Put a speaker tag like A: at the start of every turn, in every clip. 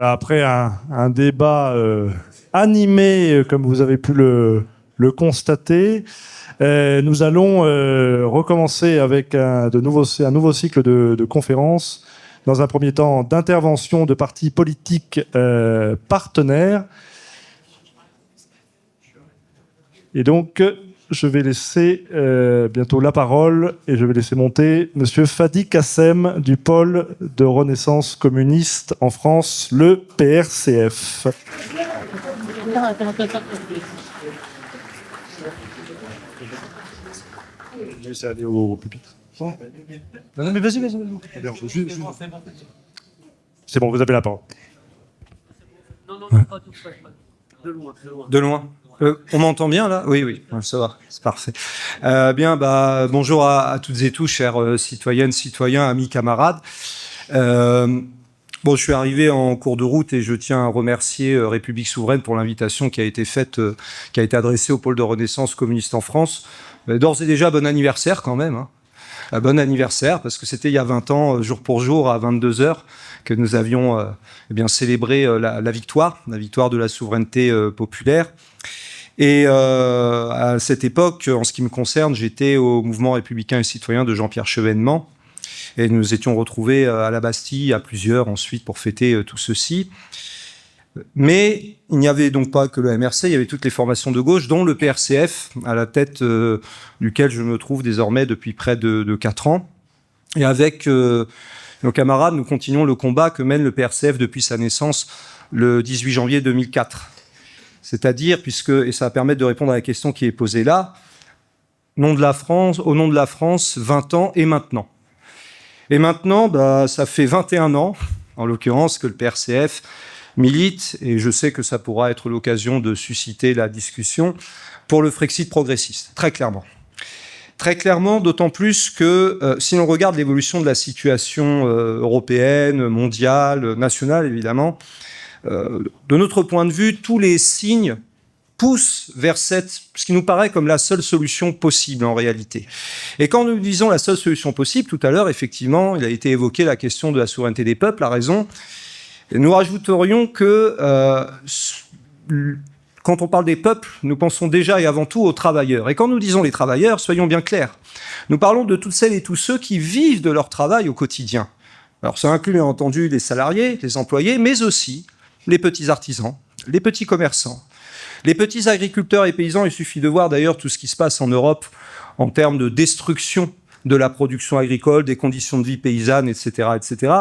A: Après un débat animé, comme vous avez pu le constater, nous allons recommencer avec un nouveau cycle de conférences. Dans un premier temps, d'intervention de partis politiques partenaires. Et donc, je vais laisser bientôt la parole et je vais laisser monter Monsieur Fadi Kassem du pôle de Renaissance communiste en France, le PRCF. Je vais laisser aller au pupitre. Non, mais vas-y. C'est bon, vous avez la parole.
B: Non, pas tout près. De loin. On m'entend bien là ? Oui, ça va, c'est parfait. Bonjour à toutes et tous, chères citoyennes, citoyens, amis, camarades. Je suis arrivé en cours de route et je tiens à remercier République Souveraine pour l'invitation qui a été faite, qui a été adressée au pôle de Renaissance communiste en France. D'ores et déjà, bon anniversaire quand même. Bon anniversaire, parce que c'était il y a 20 ans, jour pour jour, à 22h, que nous avions célébré la victoire de la souveraineté populaire. Et à cette époque, en ce qui me concerne, j'étais au mouvement républicain et citoyen de Jean-Pierre Chevènement. Et nous étions retrouvés à la Bastille, à plusieurs ensuite, pour fêter tout ceci. Mais il n'y avait donc pas que le MRC, il y avait toutes les formations de gauche, dont le PRCF, à la tête duquel je me trouve désormais depuis près de 4 ans. Et avec nos camarades, nous continuons le combat que mène le PRCF depuis sa naissance le 18 janvier 2004. C'est-à-dire, et ça va permettre de répondre à la question qui est posée là, au nom de la France, 20 ans et maintenant. Et maintenant, ça fait 21 ans, en l'occurrence, que le PRCF milite, et je sais que ça pourra être l'occasion de susciter la discussion, pour le Frexit progressiste, très clairement. Très clairement, d'autant plus que si l'on regarde l'évolution de la situation européenne, mondiale, nationale évidemment, de notre point de vue, tous les signes poussent vers ce qui nous paraît comme la seule solution possible en réalité. Et quand nous disons la seule solution possible, tout à l'heure, effectivement, il a été évoqué la question de la souveraineté des peuples, la raison. Et nous rajouterions que quand on parle des peuples, nous pensons déjà et avant tout aux travailleurs. Et quand nous disons les travailleurs, soyons bien clairs, nous parlons de toutes celles et tous ceux qui vivent de leur travail au quotidien. Alors ça inclut bien entendu les salariés, les employés, mais aussi les petits artisans, les petits commerçants, les petits agriculteurs et paysans. Il suffit de voir d'ailleurs tout ce qui se passe en Europe en termes de destruction de la production agricole, des conditions de vie paysannes, etc., etc.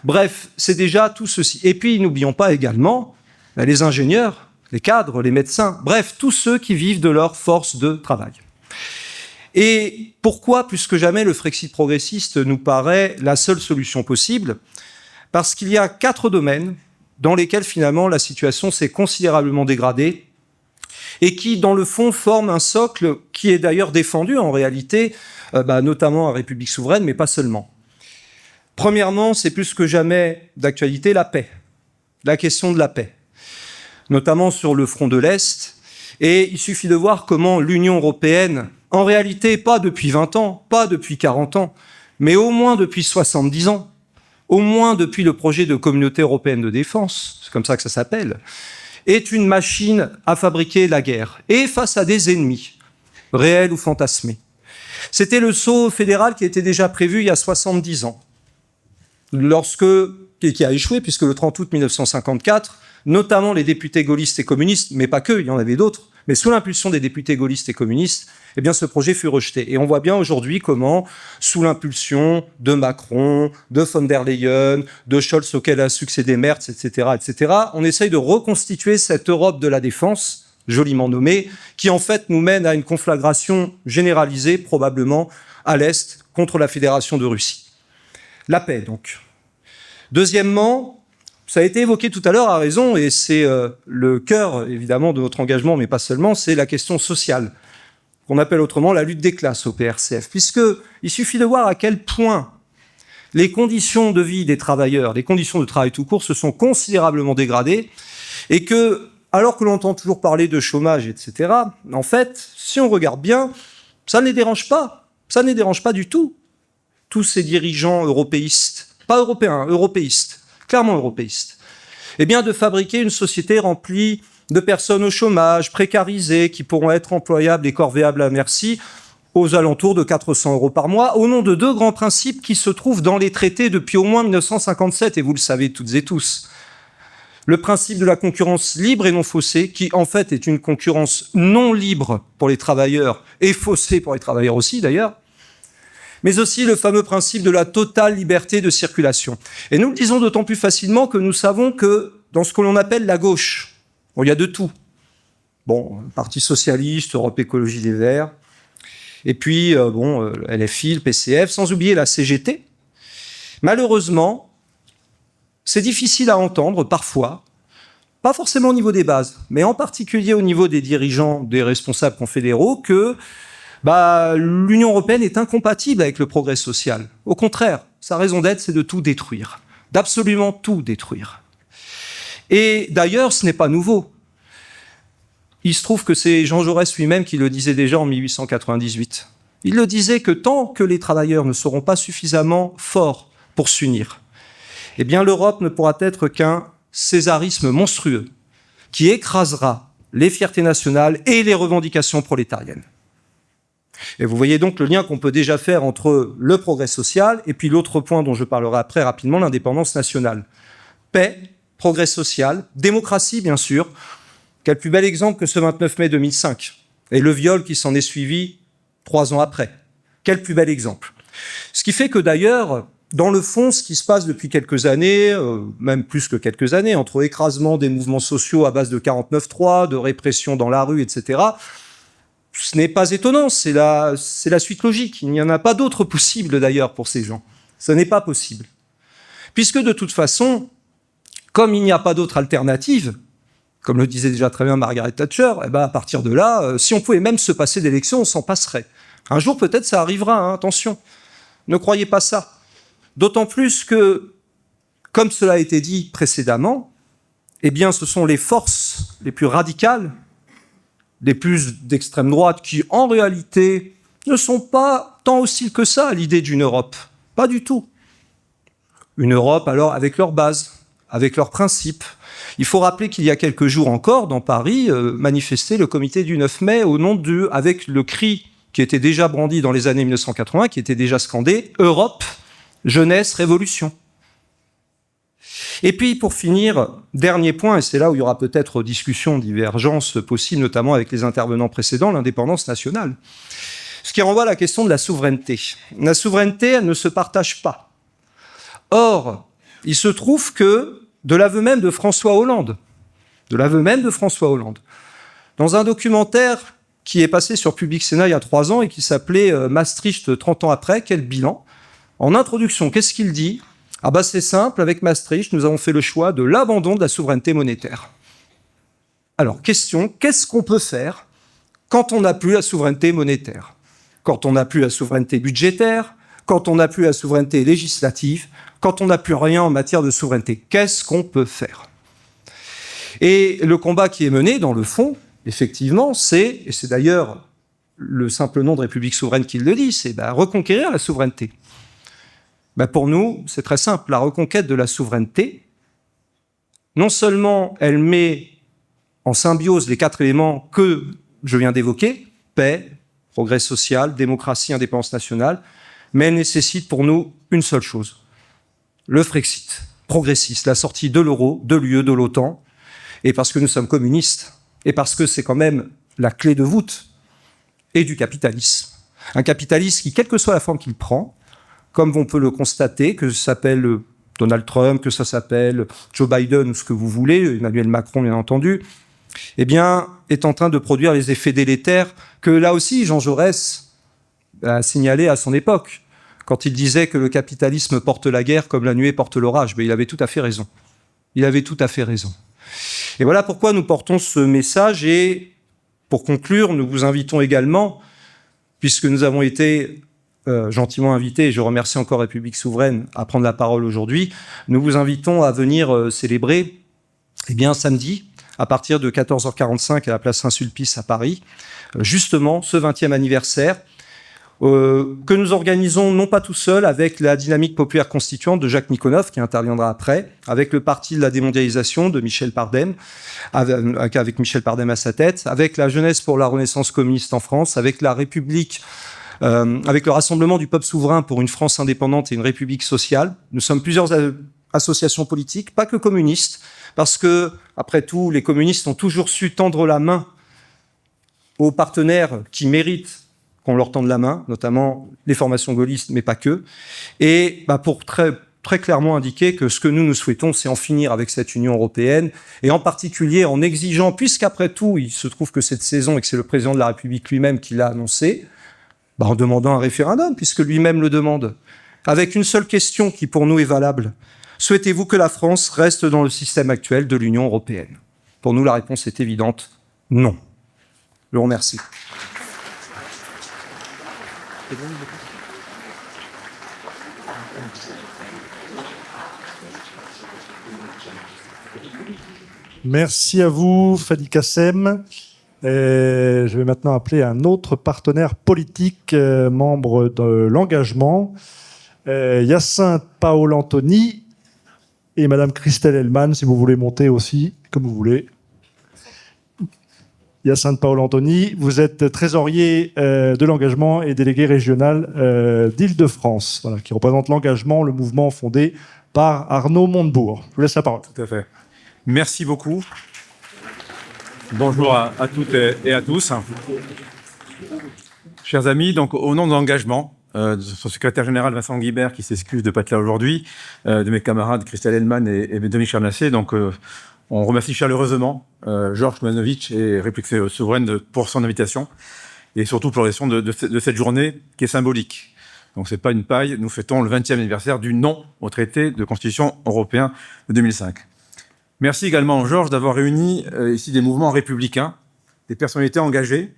B: Bref, c'est déjà tout ceci. Et puis, n'oublions pas également les ingénieurs, les cadres, les médecins, bref, tous ceux qui vivent de leur force de travail. Et pourquoi, plus que jamais, le Frexit progressiste nous paraît la seule solution possible ? Parce qu'il y a 4 domaines dans lesquels, finalement, la situation s'est considérablement dégradée et qui, dans le fond, forment un socle qui est d'ailleurs défendu, en réalité, notamment à République Souveraine, mais pas seulement. Premièrement, c'est plus que jamais d'actualité, la paix. La question de la paix, notamment sur le front de l'Est. Et il suffit de voir comment l'Union européenne, en réalité, pas depuis 20 ans, pas depuis 40 ans, mais au moins depuis 70 ans, au moins depuis le projet de communauté européenne de défense, c'est comme ça que ça s'appelle, est une machine à fabriquer la guerre, et face à des ennemis, réels ou fantasmés. C'était le saut fédéral qui était déjà prévu il y a 70 ans, qui a échoué, puisque le 30 août 1954, notamment les députés gaullistes et communistes, mais pas que, il y en avait d'autres, mais sous l'impulsion des députés gaullistes et communistes, eh bien, ce projet fut rejeté. Et on voit bien aujourd'hui comment, sous l'impulsion de Macron, de von der Leyen, de Scholz auquel a succédé Merz, etc., on essaye de reconstituer cette Europe de la défense, joliment nommée, qui en fait nous mène à une conflagration généralisée, probablement, à l'Est, contre la Fédération de Russie. La paix, donc. Deuxièmement, ça a été évoqué tout à l'heure à raison, et c'est le cœur, évidemment, de notre engagement, mais pas seulement, c'est la question sociale, qu'on appelle autrement la lutte des classes au PRCF, puisqu'il suffit de voir à quel point les conditions de vie des travailleurs, les conditions de travail tout court, se sont considérablement dégradées, et que, alors que l'on entend toujours parler de chômage, etc., en fait, si on regarde bien, ça ne les dérange pas, ça ne les dérange pas du tout, tous ces dirigeants européistes, pas européens, européistes, clairement européistes. Eh bien, de fabriquer une société remplie de personnes au chômage, précarisées, qui pourront être employables et corvéables à merci, aux alentours de 400 € par mois, au nom de deux grands principes qui se trouvent dans les traités depuis au moins 1957, et vous le savez toutes et tous. Le principe de la concurrence libre et non faussée, qui en fait est une concurrence non libre pour les travailleurs, et faussée pour les travailleurs aussi d'ailleurs, mais aussi le fameux principe de la totale liberté de circulation. Et nous le disons d'autant plus facilement que nous savons que dans ce que l'on appelle la gauche, bon, il y a de tout. Bon, Parti socialiste, Europe Écologie Les Verts, et puis, LFI, le PCF, sans oublier la CGT. Malheureusement, c'est difficile à entendre parfois, pas forcément au niveau des bases, mais en particulier au niveau des dirigeants, des responsables confédéraux, que l'Union européenne est incompatible avec le progrès social. Au contraire, sa raison d'être, c'est de tout détruire, d'absolument tout détruire. Et d'ailleurs, ce n'est pas nouveau. Il se trouve que c'est Jean Jaurès lui-même qui le disait déjà en 1898. Il le disait que tant que les travailleurs ne seront pas suffisamment forts pour s'unir, eh bien l'Europe ne pourra être qu'un césarisme monstrueux qui écrasera les fiertés nationales et les revendications prolétariennes. Et vous voyez donc le lien qu'on peut déjà faire entre le progrès social et puis l'autre point dont je parlerai après rapidement, l'indépendance nationale. Paix, progrès social, démocratie bien sûr. Quel plus bel exemple que ce 29 mai 2005 et le viol qui s'en est suivi 3 ans après. Quel plus bel exemple. Ce qui fait que d'ailleurs, dans le fond, ce qui se passe depuis quelques années, même plus que quelques années, entre écrasement des mouvements sociaux à base de 49.3, de répression dans la rue, etc., ce n'est pas étonnant, c'est la suite logique. Il n'y en a pas d'autre possible d'ailleurs pour ces gens. Ce n'est pas possible. Puisque de toute façon, comme il n'y a pas d'autre alternative, comme le disait déjà très bien Margaret Thatcher, à partir de là, si on pouvait même se passer d'élections, on s'en passerait. Un jour, peut-être, ça arrivera, hein, attention. Ne croyez pas ça. D'autant plus que, comme cela a été dit précédemment, eh bien, ce sont les forces les plus radicales, les plus d'extrême droite, qui, en réalité, ne sont pas tant hostiles que ça à l'idée d'une Europe. Pas du tout. Une Europe, alors, avec leurs bases, avec leurs principes. Il faut rappeler qu'il y a quelques jours encore, dans Paris, manifestait le comité du 9 mai avec le cri qui était déjà brandi dans les années 1980, qui était déjà scandé, « Europe, jeunesse, révolution ». Et puis, pour finir, dernier point, et c'est là où il y aura peut-être discussion, divergence possible, notamment avec les intervenants précédents, l'indépendance nationale. Ce qui renvoie à la question de la souveraineté. La souveraineté, elle ne se partage pas. Or, il se trouve que, de l'aveu même de François Hollande, dans un documentaire qui est passé sur Public Sénat il y a 3 ans et qui s'appelait Maastricht 30 ans après, quel bilan? En introduction, qu'est-ce qu'il dit? C'est simple, avec Maastricht, nous avons fait le choix de l'abandon de la souveraineté monétaire. Alors, question, qu'est-ce qu'on peut faire quand on n'a plus la souveraineté monétaire? Quand on n'a plus la souveraineté budgétaire? Quand on n'a plus la souveraineté législative? Quand on n'a plus rien en matière de souveraineté? Qu'est-ce qu'on peut faire? Et le combat qui est mené, dans le fond, effectivement, et c'est d'ailleurs le simple nom de République souveraine qui le dit, c'est reconquérir la souveraineté. Pour nous, c'est très simple. La reconquête de la souveraineté, non seulement elle met en symbiose les 4 éléments que je viens d'évoquer, paix, progrès social, démocratie, indépendance nationale, mais elle nécessite pour nous une seule chose, le Frexit, progressiste, la sortie de l'euro, de l'UE, de l'OTAN, et parce que nous sommes communistes, et parce que c'est quand même la clé de voûte, et du capitalisme. Un capitalisme qui, quelle que soit la forme qu'il prend, comme on peut le constater, que ça s'appelle Donald Trump, que ça s'appelle Joe Biden, ou ce que vous voulez, Emmanuel Macron bien entendu, eh bien, est en train de produire les effets délétères que là aussi Jean Jaurès a signalé à son époque, quand il disait que le capitalisme porte la guerre comme la nuée porte l'orage. Mais il avait tout à fait raison. Il avait tout à fait raison. Et voilà pourquoi nous portons ce message. Et pour conclure, nous vous invitons également, puisque nous avons été gentiment invités, et je remercie encore République Souveraine à prendre la parole aujourd'hui, nous vous invitons à venir célébrer samedi, à partir de 14h45 à la place Saint-Sulpice à Paris, justement ce 20e anniversaire, que nous organisons non pas tout seul, avec la dynamique populaire constituante de Jacques Nikonov, qui interviendra après, avec le Parti de la démondialisation de Michel Pardem, avec Michel Pardem à sa tête, avec la Jeunesse pour la Renaissance communiste en France, avec la République, avec le Rassemblement du peuple souverain pour une France indépendante et une République sociale. Nous sommes plusieurs associations politiques, pas que communistes, parce que, après tout, les communistes ont toujours su tendre la main aux partenaires qui méritent qu'on leur tende la main, notamment les formations gaullistes, mais pas que, et pour très clairement indiquer que ce que nous souhaitons, c'est en finir avec cette Union européenne, et en particulier en exigeant, puisqu'après tout, il se trouve que cette saison, et que c'est le président de la République lui-même qui l'a annoncé, en demandant un référendum, puisque lui-même le demande, avec une seule question qui pour nous est valable. Souhaitez-vous que la France reste dans le système actuel de l'Union européenne? Pour nous, la réponse est évidente, non. Je vous remercie.
A: Merci à vous, Fadi Kassem. Je vais maintenant appeler un autre partenaire politique, membre de l'engagement, Hyacinthe Paol-Antony et Madame Christelle Hellman, si vous voulez monter aussi, comme vous voulez. Hyacinthe Paol-Antony, vous êtes trésorier de l'engagement et délégué régional d'Île-de-France, voilà, qui représente l'engagement, le mouvement fondé par Arnaud Montebourg. Je vous laisse la parole.
C: Tout à fait. Merci beaucoup. Bonjour à toutes et à tous. Chers amis, donc au nom de l'engagement, de son secrétaire général Vincent Guibert, qui s'excuse de ne pas être là aujourd'hui, de mes camarades Christelle Hellman et Dominique Charnacé, donc on remercie chaleureusement Georges Manovic et République Souveraine pour son invitation et surtout pour l'organisation de cette journée qui est symbolique. Donc c'est pas une paille, nous fêtons le 20e anniversaire du non au traité de constitution européen de 2005. Merci également Georges d'avoir réuni ici des mouvements républicains, des personnalités engagées,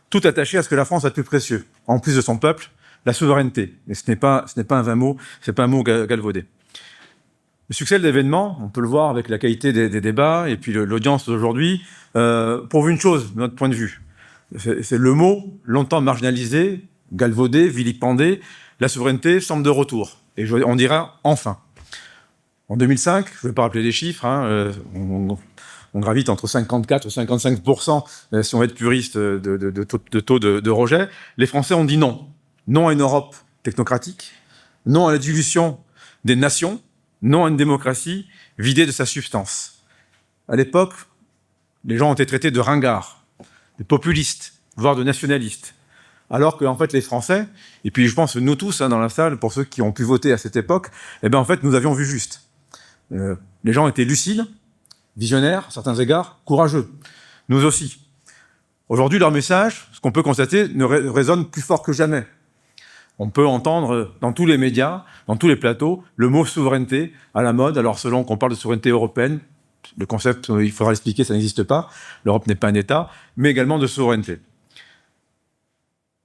C: tout attachées à ce que la France a de plus précieux, en plus de son peuple, la souveraineté. Et ce n'est pas un vain mot, c'est pas un mot galvaudé. Le succès de l'événement, on peut le voir avec la qualité des débats et puis l'audience d'aujourd'hui, prouve une chose, de notre point de vue. C'est le mot longtemps marginalisé, galvaudé, vilipendé, la souveraineté semble de retour. Et on dira enfin. En 2005, je ne vais pas rappeler les chiffres, on gravite entre 54 et 55%, si on veut être puriste, de taux de rejet. Les Français ont dit non. Non à une Europe technocratique, non à la dilution des nations, non à une démocratie vidée de sa substance. À l'époque, les gens ont été traités de ringards, de populistes, voire de nationalistes. Alors que, en fait, les Français, et puis je pense nous tous dans la salle, pour ceux qui ont pu voter à cette époque, en fait, nous avions vu juste. Les gens étaient lucides, visionnaires, à certains égards, courageux. Nous aussi. Aujourd'hui, leur message, ce qu'on peut constater, ne résonne plus fort que jamais. On peut entendre dans tous les médias, dans tous les plateaux, le mot souveraineté à la mode. Alors, selon qu'on parle de souveraineté européenne, le concept, il faudra l'expliquer, ça n'existe pas. L'Europe n'est pas un État, mais également de souveraineté.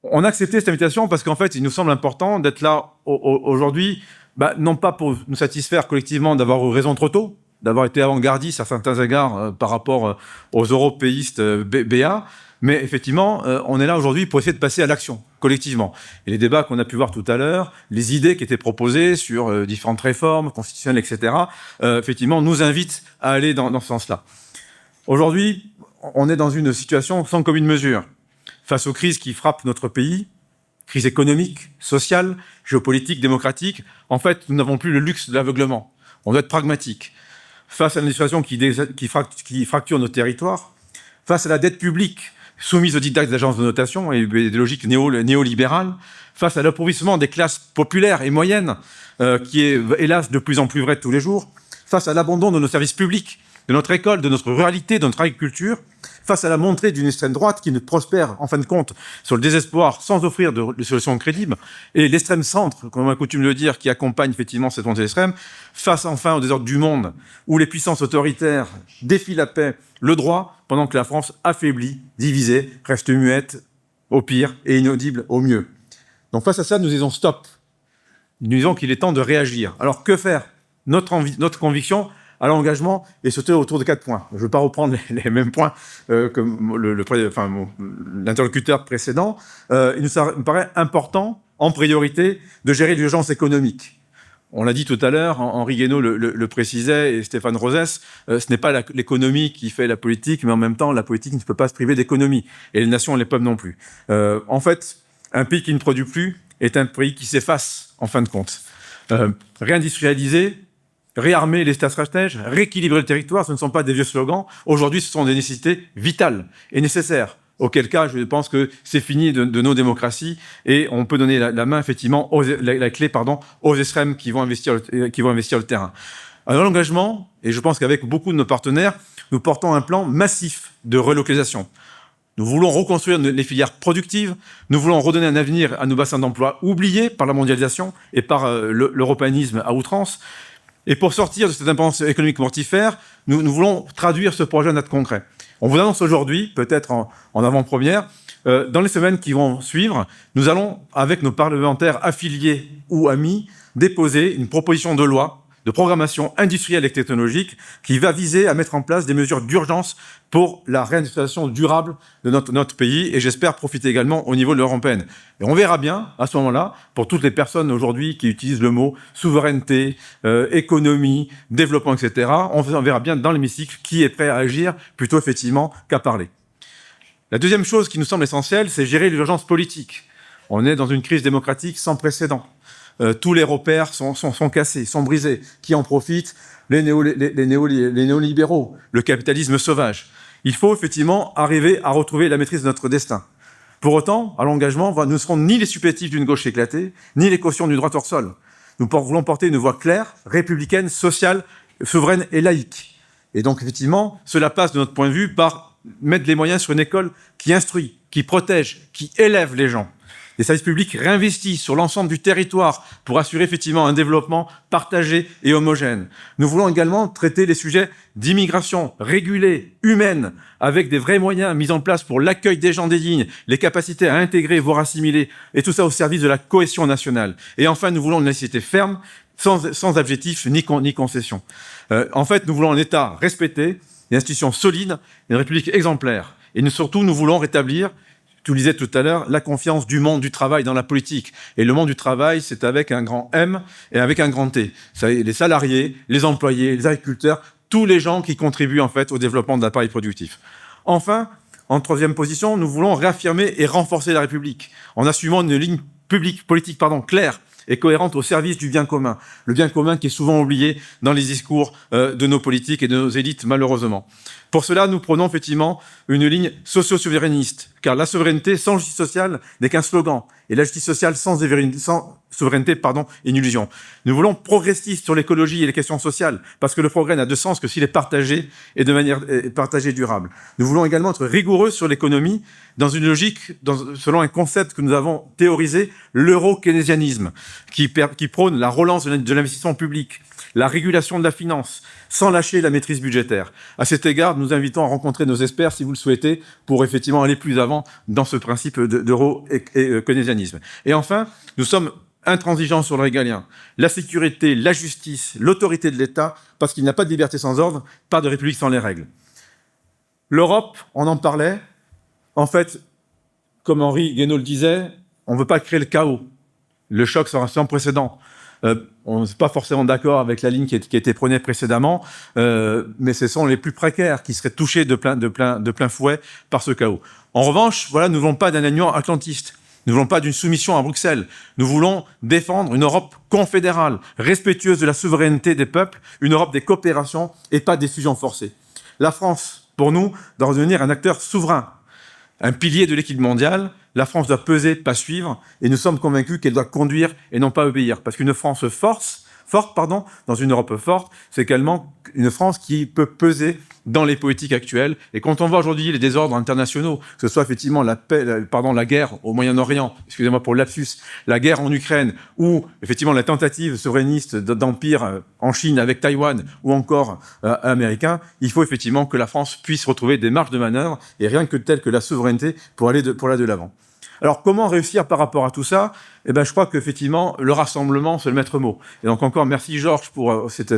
C: On a accepté cette invitation parce qu'en fait, il nous semble important d'être là aujourd'hui, non pas pour nous satisfaire collectivement d'avoir eu raison trop tôt, d'avoir été avant-gardiste à certains égards par rapport aux européistes BA, mais effectivement, on est là aujourd'hui pour essayer de passer à l'action, collectivement. Et les débats qu'on a pu voir tout à l'heure, les idées qui étaient proposées sur différentes réformes constitutionnelles, etc., effectivement, nous invitent à aller dans ce sens-là. Aujourd'hui, on est dans une situation sans commune mesure. Face aux crises qui frappent notre pays, crise économique, sociale, géopolitique, démocratique, en fait, nous n'avons plus le luxe de l'aveuglement. On doit être pragmatique. Face à une situation qui fracture nos territoires, face à la dette publique soumise aux dictats des agences de notation et des logiques néolibérales, face à l'appauvrissement des classes populaires et moyennes, qui est hélas de plus en plus vrai tous les jours, face à l'abandon de nos services publics, de notre école, de notre ruralité, de notre agriculture, face à la montée d'une extrême droite qui ne prospère, en fin de compte, sur le désespoir sans offrir de solutions crédibles, et l'extrême centre, comme on a coutume de le dire, qui accompagne effectivement cette montée extrême, face enfin au désordre du monde, où les puissances autoritaires défient la paix, le droit, pendant que la France, affaiblie, divisée, reste muette au pire et inaudible au mieux. Donc face à ça, nous disons stop. Nous disons qu'il est temps de réagir. Alors que faire ? Notre conviction, à l'engagement et sauter autour de 4 points. Je ne veux pas reprendre les mêmes points que l'interlocuteur précédent. Il nous paraît important, en priorité, de gérer l'urgence économique. On l'a dit tout à l'heure, Henri Guénaud le précisait et Stéphane Rosès, ce n'est pas l'économie qui fait la politique, mais en même temps, la politique ne peut pas se priver d'économie. Et les nations et les peuples non plus. En fait, un pays qui ne produit plus est un pays qui s'efface, en fin de compte. Réindustrialiser, réarmer les États stratèges, rééquilibrer le territoire, ce ne sont pas des vieux slogans. Aujourd'hui, ce sont des nécessités vitales et nécessaires. Auquel cas, je pense que c'est fini de nos démocraties et on peut donner la main, effectivement, la clé aux extrêmes qui vont investir le terrain. Alors, l'engagement, et je pense qu'avec beaucoup de nos partenaires, nous portons un plan massif de relocalisation. Nous voulons reconstruire les filières productives, nous voulons redonner un avenir à nos bassins d'emploi oubliés par la mondialisation et par l'européanisme à outrance. Et pour sortir de cette dépendance économique mortifère, nous voulons traduire ce projet en actes concrets. On vous annonce aujourd'hui, peut-être en avant-première, dans les semaines qui vont suivre, nous allons, avec nos parlementaires affiliés ou amis, déposer une proposition de loi de programmation industrielle et technologique qui va viser à mettre en place des mesures d'urgence pour la réindustrialisation durable de notre pays et j'espère profiter également au niveau de l'Union européenne. Et on verra bien à ce moment-là, pour toutes les personnes aujourd'hui qui utilisent le mot souveraineté, économie, développement, etc., on verra bien dans l'hémicycle qui est prêt à agir plutôt effectivement qu'à parler. La deuxième chose qui nous semble essentielle, c'est gérer l'urgence politique. On est dans une crise démocratique sans précédent. Tous les repères sont cassés, sont brisés. Qui en profitent? Les néolibéraux, le capitalisme sauvage. Il faut effectivement arriver à retrouver la maîtrise de notre destin. Pour autant, à l'engagement, nous ne serons ni les supplétifs d'une gauche éclatée, ni les cautions du droit hors sol. Nous voulons porter une voix claire, républicaine, sociale, souveraine et laïque. Et donc, effectivement, cela passe, de notre point de vue, par mettre les moyens sur une école qui instruit, qui protège, qui élève les gens. Des services publics réinvestis sur l'ensemble du territoire pour assurer effectivement un développement partagé et homogène. Nous voulons également traiter les sujets d'immigration régulée, humaine, avec des vrais moyens mis en place pour l'accueil des gens des lignes, les capacités à intégrer, voire assimiler, et tout ça au service de la cohésion nationale. Et enfin, nous voulons une laïcité ferme, sans adjectifs ni concessions. En fait, nous voulons un État respecté, des institutions solides, une République exemplaire. Et surtout, nous voulons rétablir, tu le disais tout à l'heure, la confiance du monde du travail dans la politique. Et le monde du travail, c'est avec un grand M et avec un grand T. Les salariés, les employés, les agriculteurs, tous les gens qui contribuent en fait au développement de l'appareil productif. Enfin, en troisième position, nous voulons réaffirmer et renforcer la République en assumant une ligne politique claire et cohérente au service du bien commun. Le bien commun qui est souvent oublié dans les discours de nos politiques et de nos élites, malheureusement. Pour cela, nous prenons effectivement une ligne socio-souverainiste, car la souveraineté sans justice sociale n'est qu'un slogan, et la justice sociale sans souveraineté est une illusion. Nous voulons progressistes sur l'écologie et les questions sociales, parce que le progrès n'a de sens que s'il est partagé et de manière partagée durable. Nous voulons également être rigoureux sur l'économie, dans une logique, selon un concept que nous avons théorisé, l'euro-keynésianisme, qui prône la relance de l'investissement public, la régulation de la finance, sans lâcher la maîtrise budgétaire. À cet égard, nous invitons à rencontrer nos experts, si vous le souhaitez, pour effectivement aller plus avant dans ce principe d'euro-keynésianisme. Et enfin, nous sommes intransigeants sur le régalien. La sécurité, la justice, l'autorité de l'État, parce qu'il n'y a pas de liberté sans ordre, pas de république sans les règles. L'Europe, on en parlait. En fait, comme Henri Guénaud le disait, on ne veut pas créer le chaos. Le choc sera sans précédent. On n'est pas forcément d'accord avec la ligne qui a été prônée précédemment, mais ce sont les plus précaires qui seraient touchés de plein fouet par ce chaos. En revanche, nous ne voulons pas d'un alignement atlantiste. Nous ne voulons pas d'une soumission à Bruxelles. Nous voulons défendre une Europe confédérale, respectueuse de la souveraineté des peuples, une Europe des coopérations et pas des fusions forcées. La France, pour nous, doit redevenir un acteur souverain, un pilier de l'équilibre mondial. La France doit peser, pas suivre, et nous sommes convaincus qu'elle doit conduire et non pas obéir. Parce qu'une France forte, dans une Europe forte, c'est également une France qui peut peser dans les politiques actuelles. Et quand on voit aujourd'hui les désordres internationaux, que ce soit effectivement la guerre au Moyen-Orient, excusez-moi pour le lapsus, la guerre en Ukraine, ou effectivement la tentative souverainiste d'empire en Chine avec Taïwan, ou encore américain, il faut effectivement que la France puisse retrouver des marges de manœuvre, et rien que telles que la souveraineté pour aller de l'avant. Alors, comment réussir par rapport à tout ça? Eh ben, je crois qu'effectivement, le rassemblement, c'est le maître mot. Et donc, encore merci, Georges, pour cette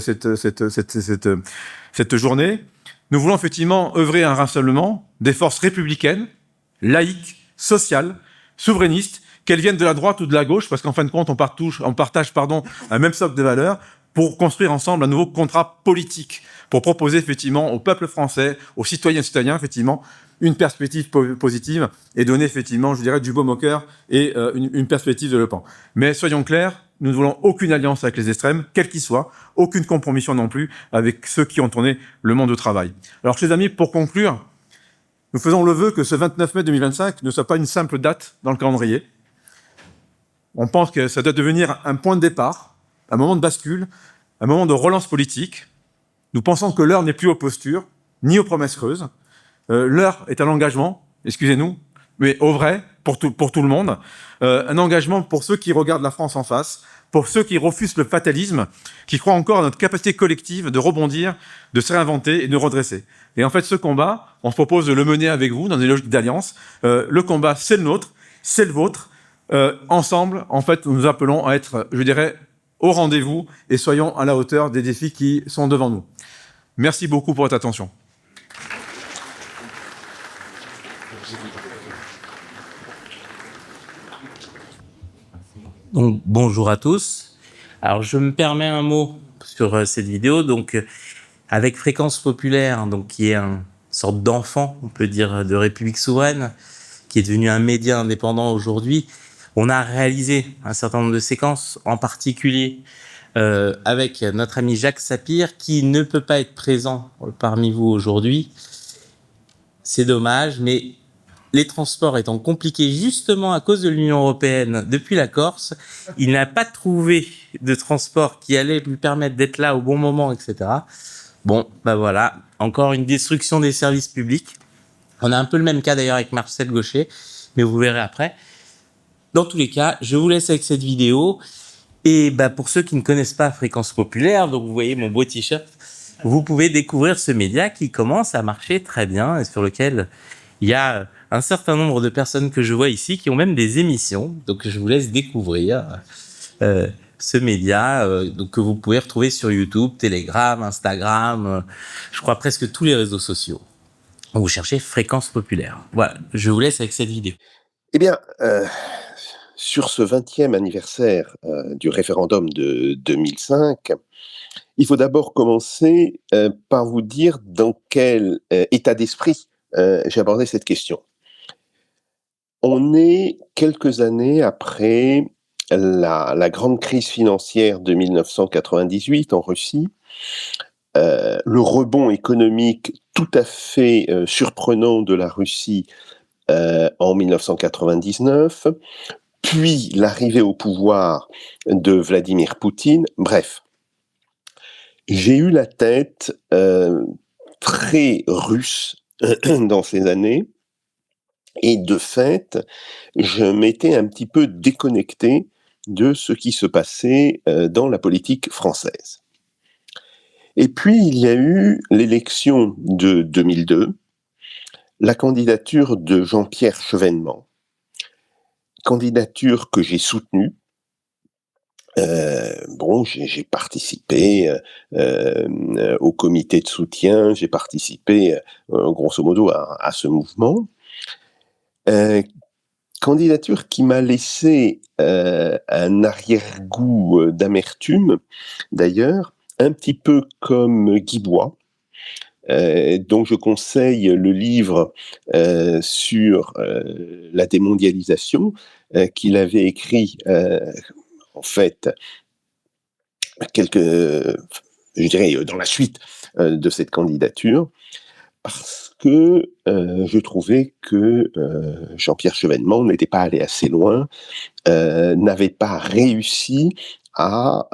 C: journée. Nous voulons effectivement œuvrer à un rassemblement des forces républicaines, laïques, sociales, souverainistes, qu'elles viennent de la droite ou de la gauche, parce qu'en fin de compte, on partage un même socle de valeurs, pour construire ensemble un nouveau contrat politique, pour proposer effectivement au peuple français, aux citoyens et citoyens, effectivement, une perspective positive et donner effectivement, je dirais, du baume au cœur et une perspective de développement. Mais soyons clairs, nous ne voulons aucune alliance avec les extrêmes, quels qu'ils soient, aucune compromission non plus avec ceux qui ont tourné le monde du travail. Alors, chers amis, pour conclure, nous faisons le vœu que ce 29 mai 2025 ne soit pas une simple date dans le calendrier. On pense que ça doit devenir un point de départ, un moment de bascule, un moment de relance politique. Nous pensons que l'heure n'est plus aux postures, ni aux promesses creuses. L'heure est à l'engagement, excusez-nous, mais au vrai, pour tout le monde. Un engagement pour ceux qui regardent la France en face, pour ceux qui refusent le fatalisme, qui croient encore à notre capacité collective de rebondir, de se réinventer et de redresser. Et en fait, ce combat, on se propose de le mener avec vous dans des logiques d'alliance. Le combat, c'est le nôtre, c'est le vôtre. Ensemble, en fait, nous appelons à être, je dirais, au rendez-vous et soyons à la hauteur des défis qui sont devant nous. Merci beaucoup pour votre attention.
D: Donc, bonjour à tous. Alors, je me permets un mot sur cette vidéo. Donc, avec Fréquence Populaire, donc, qui est une sorte d'enfant, on peut dire, de République Souveraine, qui est devenu un média indépendant aujourd'hui, on a réalisé un certain nombre de séquences, en particulier avec notre ami Jacques Sapir, qui ne peut pas être présent parmi vous aujourd'hui. C'est dommage, mais les transports étant compliqués justement à cause de l'Union européenne depuis la Corse, il n'a pas trouvé de transport qui allait lui permettre d'être là au bon moment, etc. Bon, ben voilà, encore une destruction des services publics. On a un peu le même cas d'ailleurs avec Marcel Gaucher, mais vous verrez après. Dans tous les cas, je vous laisse avec cette vidéo. Et bah, pour ceux qui ne connaissent pas Fréquence Populaire, donc vous voyez mon beau t-shirt, vous pouvez découvrir ce média qui commence à marcher très bien et sur lequel il y a un certain nombre de personnes que je vois ici qui ont même des émissions. Donc je vous laisse découvrir ce média donc, que vous pouvez retrouver sur YouTube, Telegram, Instagram, je crois presque tous les réseaux sociaux. Vous cherchez Fréquence Populaire. Voilà, je vous laisse avec cette vidéo.
E: Eh bien, sur ce 20e anniversaire du référendum de 2005, il faut d'abord commencer par vous dire dans quel état d'esprit j'ai abordé cette question. On est quelques années après la grande crise financière de 1998 en Russie, le rebond économique tout à fait surprenant de la Russie en 1999, puis l'arrivée au pouvoir de Vladimir Poutine. Bref, j'ai eu la tête très russe dans ces années, et de fait, je m'étais un petit peu déconnecté de ce qui se passait dans la politique française. Et puis, il y a eu l'élection de 2002, la candidature de Jean-Pierre Chevènement, candidature que j'ai soutenue. J'ai participé au comité de soutien, j'ai participé grosso modo à ce mouvement. Candidature qui m'a laissé un arrière-goût d'amertume, d'ailleurs, un petit peu comme Guy Bois, dont je conseille le livre sur la démondialisation qu'il avait écrit en fait dans la suite de cette candidature, parce que je trouvais que Jean-Pierre Chevènement n'était pas allé assez loin, n'avait pas réussi à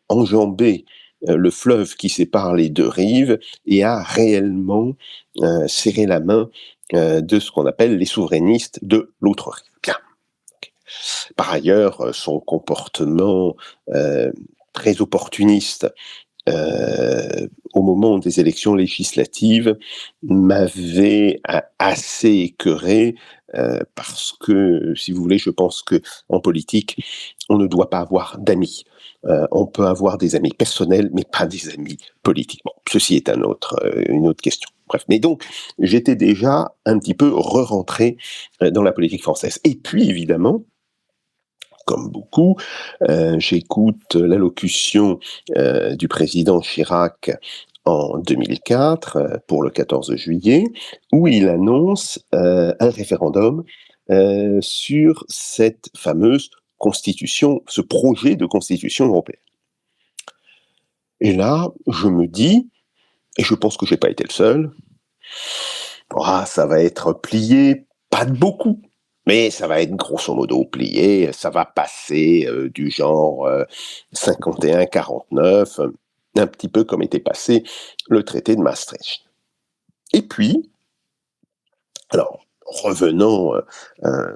E: enjamber le fleuve qui sépare les deux rives et à réellement serrer la main de ce qu'on appelle les souverainistes de l'autre rive. Bien. Okay. Par ailleurs, son comportement très opportuniste au moment des élections législatives m'avait assez écœuré parce que, si vous voulez, je pense que en politique, on ne doit pas avoir d'amis. On peut avoir des amis personnels, mais pas des amis politiques. Bon, ceci est une autre question. Bref, mais donc, j'étais déjà un petit peu re-rentré dans la politique française. Et puis, évidemment, comme beaucoup, j'écoute l'allocution du président Chirac en 2004, pour le 14 juillet, où il annonce un référendum sur cette fameuse constitution, ce projet de constitution européenne. Et là, je me dis, et je pense que je n'ai pas été le seul, ça va être plié, pas de beaucoup, mais ça va être grosso modo plié, ça va passer du genre 51-49, un petit peu comme était passé le traité de Maastricht. Et puis, alors, revenant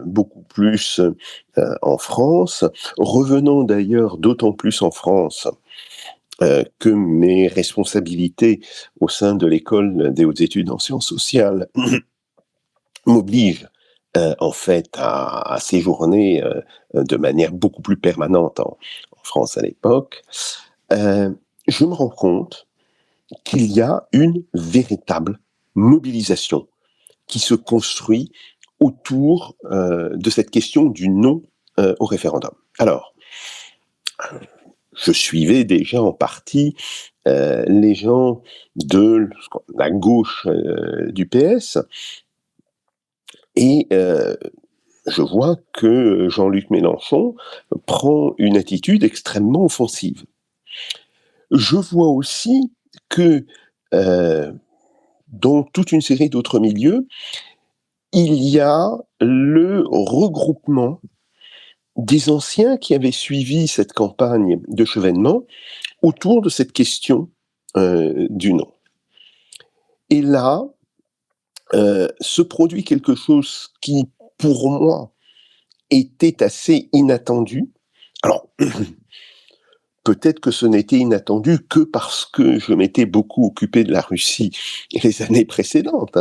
E: beaucoup plus en France, revenant d'ailleurs d'autant plus en France que mes responsabilités au sein de l'école des hautes études en sciences sociales m'obligent en fait à séjourner de manière beaucoup plus permanente en France à l'époque, je me rends compte qu'il y a une véritable mobilisation qui se construit autour de cette question du non au référendum. Alors, je suivais déjà en partie les gens de la gauche du PS, et je vois que Jean-Luc Mélenchon prend une attitude extrêmement offensive. Je vois aussi que dans toute une série d'autres milieux, il y a le regroupement des anciens qui avaient suivi cette campagne de Chevènement autour de cette question du non. Et là, se produit quelque chose qui, pour moi, était assez inattendu. Alors, peut-être que ce n'était inattendu que parce que je m'étais beaucoup occupé de la Russie les années précédentes.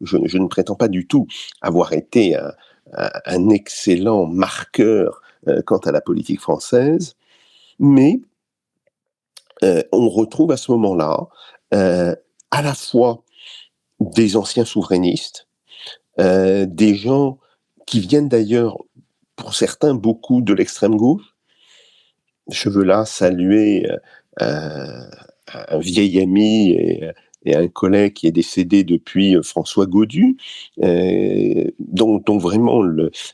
E: Je ne prétends pas du tout avoir été un excellent marqueur quant à la politique française, mais on retrouve à ce moment-là à la fois des anciens souverainistes, des gens qui viennent d'ailleurs, pour certains, beaucoup de l'extrême gauche. Je veux là saluer un vieil ami et un collègue qui est décédé depuis, François Gaudu, dont vraiment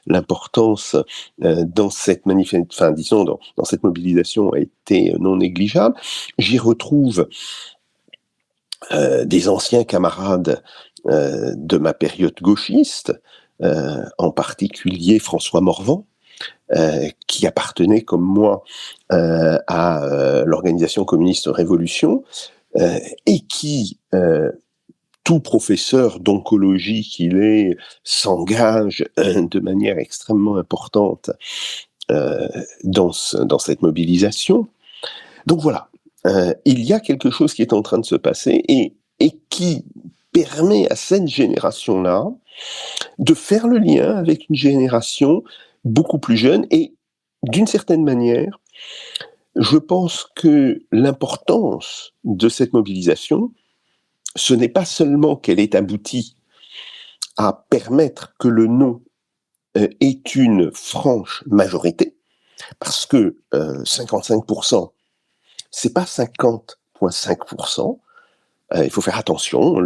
E: l'importance dans cette dans cette mobilisation a été non négligeable. J'y retrouve des anciens camarades de ma période gauchiste, en particulier François Morvan, qui appartenait comme moi à l'organisation communiste Révolution, et qui, tout professeur d'oncologie qu'il est, s'engage de manière extrêmement importante dans cette mobilisation. Donc voilà, il y a quelque chose qui est en train de se passer et qui permet à cette génération-là de faire le lien avec une génération beaucoup plus jeune. Et d'une certaine manière, je pense que l'importance de cette mobilisation, ce n'est pas seulement qu'elle ait abouti à permettre que le non ait une franche majorité, parce que 55%, c'est pas 50,5%. Il faut faire attention,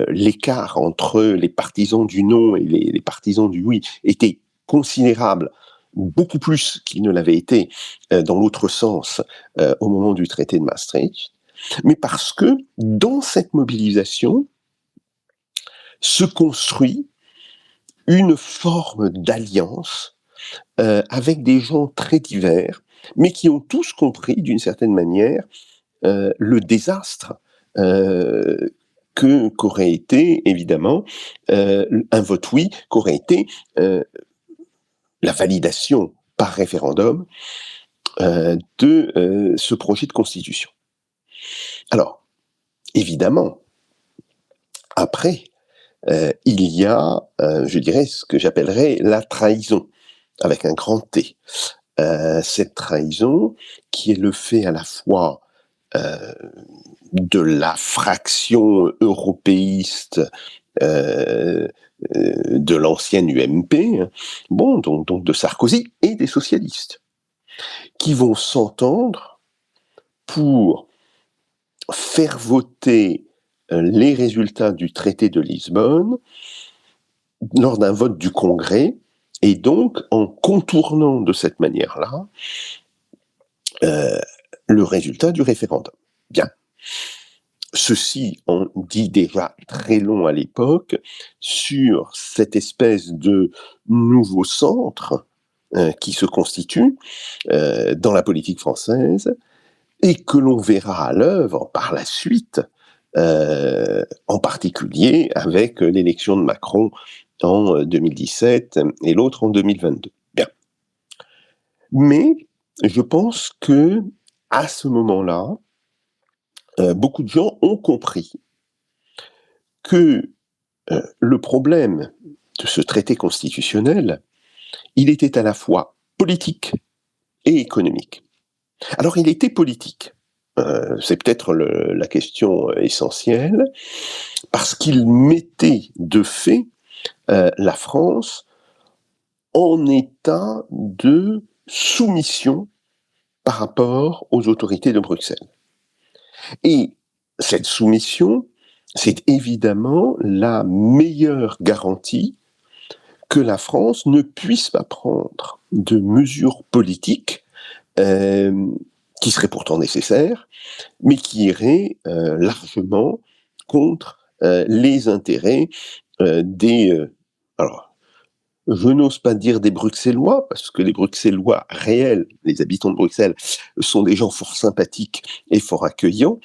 E: l'écart entre les partisans du non et les partisans du oui était considérable, beaucoup plus qu'il ne l'avait été dans l'autre sens au moment du traité de Maastricht, mais parce que dans cette mobilisation se construit une forme d'alliance avec des gens très divers, mais qui ont tous compris d'une certaine manière le désastre qu'aurait été, évidemment, un vote oui, qu'aurait été la validation par référendum de ce projet de constitution. Alors, évidemment, après, il y a, je dirais, ce que j'appellerais la trahison, avec un grand T. Cette trahison qui est le fait à la fois de la fraction européiste de l'ancienne UMP, bon, donc de Sarkozy et des socialistes, qui vont s'entendre pour faire voter les résultats du traité de Lisbonne lors d'un vote du Congrès, et donc en contournant de cette manière-là le résultat du référendum. Bien. Ceci en dit déjà très long à l'époque sur cette espèce de nouveau centre qui se constitue dans la politique française et que l'on verra à l'œuvre par la suite, en particulier avec l'élection de Macron en 2017 et l'autre en 2022. Bien. Mais je pense que à ce moment-là, beaucoup de gens ont compris que le problème de ce traité constitutionnel, il était à la fois politique et économique. Alors il était politique, c'est peut-être la question essentielle, parce qu'il mettait de fait la France en état de soumission par rapport aux autorités de Bruxelles. Et cette soumission, c'est évidemment la meilleure garantie que la France ne puisse pas prendre de mesures politiques qui seraient pourtant nécessaires, mais qui iraient largement contre les intérêts alors, je n'ose pas dire des Bruxellois, parce que les Bruxellois réels, les habitants de Bruxelles, sont des gens fort sympathiques et fort accueillants.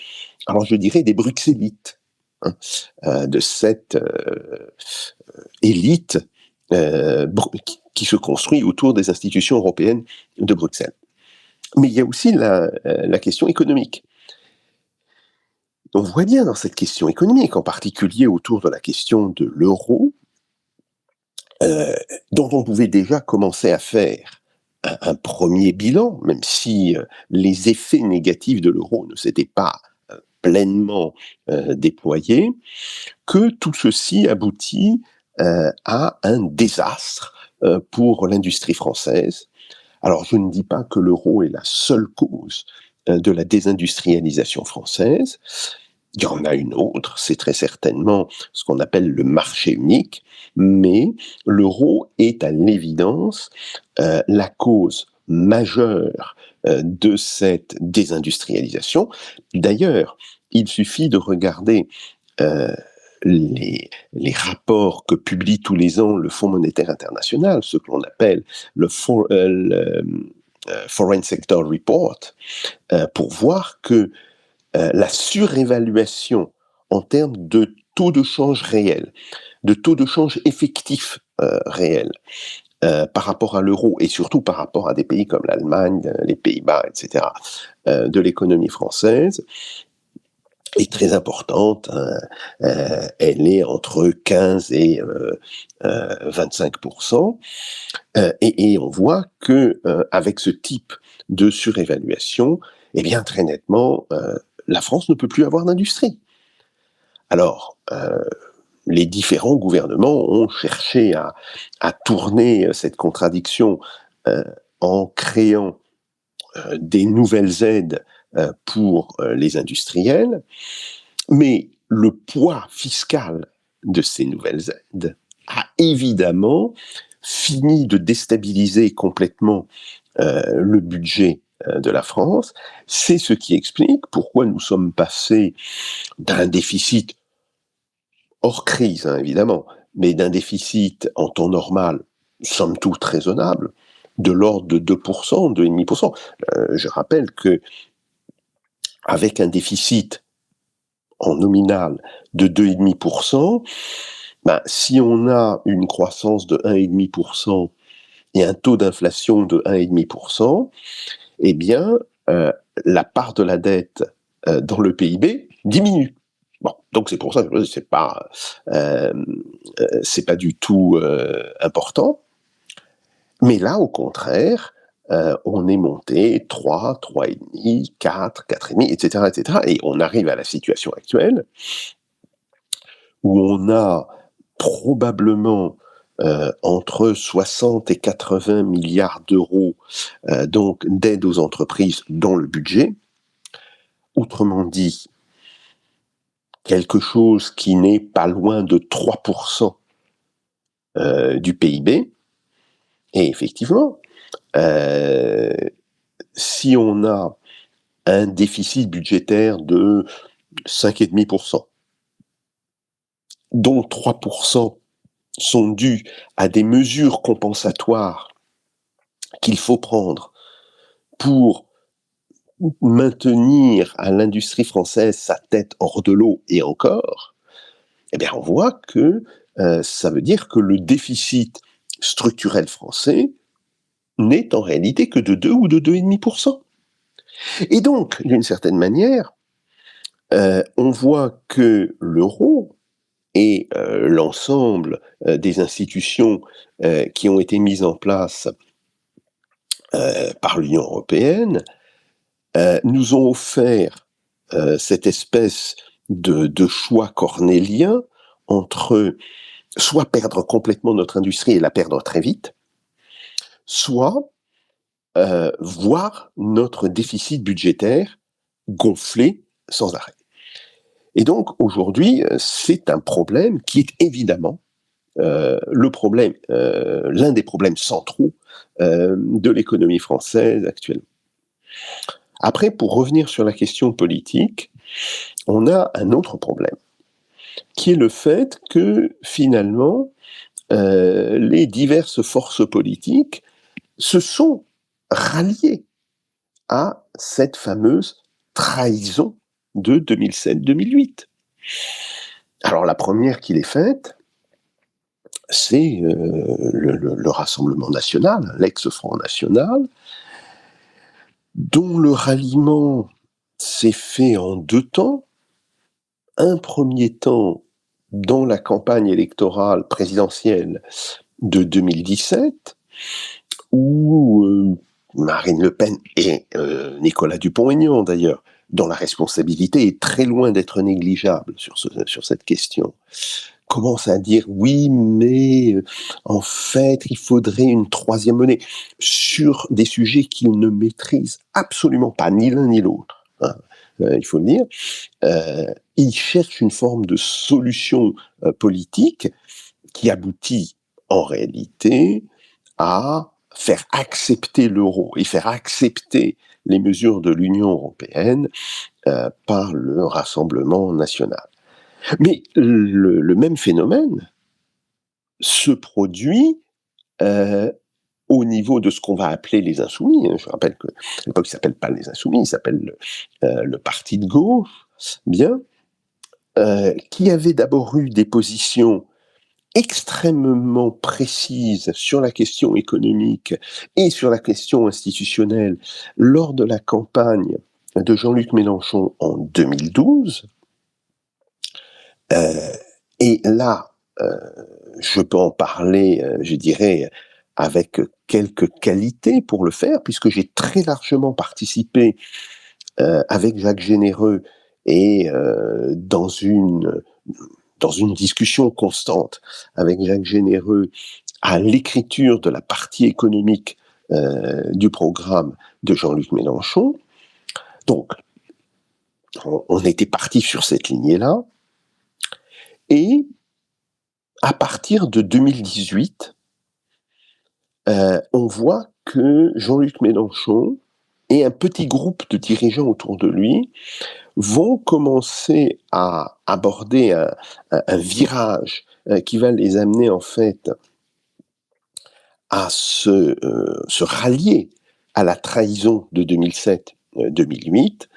E: Alors je dirais des Bruxellites, de cette élite qui se construit autour des institutions européennes de Bruxelles. Mais il y a aussi la question économique. On voit bien dans cette question économique, en particulier autour de la question de l'euro, dont on pouvait déjà commencer à faire un premier bilan, même si les effets négatifs de l'euro ne s'étaient pas pleinement déployés, que tout ceci aboutit à un désastre pour l'industrie française. Alors je ne dis pas que l'euro est la seule cause de la désindustrialisation française. Il y en a une autre, c'est très certainement ce qu'on appelle le marché unique, mais l'euro est à l'évidence la cause majeure de cette désindustrialisation. D'ailleurs, il suffit de regarder les rapports que publie tous les ans le Fonds monétaire international, ce que l'on appelle le Foreign Sector Report, pour voir que la surévaluation en termes de taux de change réel, de taux de change effectif réel, par rapport à l'euro et surtout par rapport à des pays comme l'Allemagne, les Pays-Bas, etc., de l'économie française, est très importante. Elle est entre 15 et 25%. Et on voit que avec ce type de surévaluation, eh bien très nettement, la France ne peut plus avoir d'industrie. Alors, les différents gouvernements ont cherché à tourner cette contradiction en créant des nouvelles aides pour les industriels, mais le poids fiscal de ces nouvelles aides a évidemment fini de déstabiliser complètement le budget de la France. C'est ce qui explique pourquoi nous sommes passés d'un déficit hors crise, évidemment, mais d'un déficit en temps normal, somme toute raisonnable, de l'ordre de 2%, 2,5%. Je rappelle que avec un déficit en nominal de 2,5%, si on a une croissance de 1,5% et un taux d'inflation de 1,5%, eh bien, la part de la dette dans le PIB diminue. Bon, donc c'est pour ça que c'est pas du tout important. Mais là, au contraire, on est monté 3, 3,5, 4, 4,5, etc., etc. Et on arrive à la situation actuelle où on a probablement entre 60 et 80 milliards d'euros donc d'aide aux entreprises dans le budget. Autrement dit, quelque chose qui n'est pas loin de 3% du PIB. Et effectivement, si on a un déficit budgétaire de 5,5%, dont 3% sont dus à des mesures compensatoires qu'il faut prendre pour maintenir à l'industrie française sa tête hors de l'eau et encore, eh bien on voit que ça veut dire que le déficit structurel français n'est en réalité que de 2 ou de 2,5%. Et donc, d'une certaine manière, on voit que l'euro et l'ensemble des institutions qui ont été mises en place par l'Union européenne nous ont offert cette espèce de choix cornélien entre soit perdre complètement notre industrie et la perdre très vite, soit voir notre déficit budgétaire gonfler sans arrêt. Et donc aujourd'hui, c'est un problème qui est évidemment l'un des problèmes centraux de l'économie française actuellement. Après, pour revenir sur la question politique, on a un autre problème, qui est le fait que finalement, les diverses forces politiques se sont ralliées à cette fameuse trahison de 2007-2008. Alors la première qui l'est faite, c'est le Rassemblement national, l'ex-Front national, dont le ralliement s'est fait en 2 temps. Un premier temps dans la campagne électorale présidentielle de 2017, où Marine Le Pen et Nicolas Dupont-Aignan d'ailleurs, dont la responsabilité est très loin d'être négligeable sur cette question, commence à dire oui, mais en fait, il faudrait une troisième monnaie sur des sujets qu'ils ne maîtrisent absolument pas, ni l'un ni l'autre. Hein, il faut le dire. Ils cherchent une forme de solution politique qui aboutit en réalité à faire accepter l'euro et faire accepter les mesures de l'Union européenne par le Rassemblement national. Mais le même phénomène se produit au niveau de ce qu'on va appeler les Insoumis. Je rappelle qu'à l'époque, ils ne s'appellent pas les Insoumis, ils s'appellent le Parti de gauche, bien, qui avait d'abord eu des positions extrêmement précises sur la question économique et sur la question institutionnelle lors de la campagne de Jean-Luc Mélenchon en 2012. Et là, je peux en parler, je dirais, avec quelques qualités pour le faire, puisque j'ai très largement participé avec Jacques Généreux et dans une discussion constante avec Jacques Généreux à l'écriture de la partie économique du programme de Jean-Luc Mélenchon. Donc, on était parti sur cette lignée-là. Et à partir de 2018, on voit que Jean-Luc Mélenchon et un petit groupe de dirigeants autour de lui vont commencer à aborder un virage qui va les amener en fait à se rallier à la trahison de 2007-2008.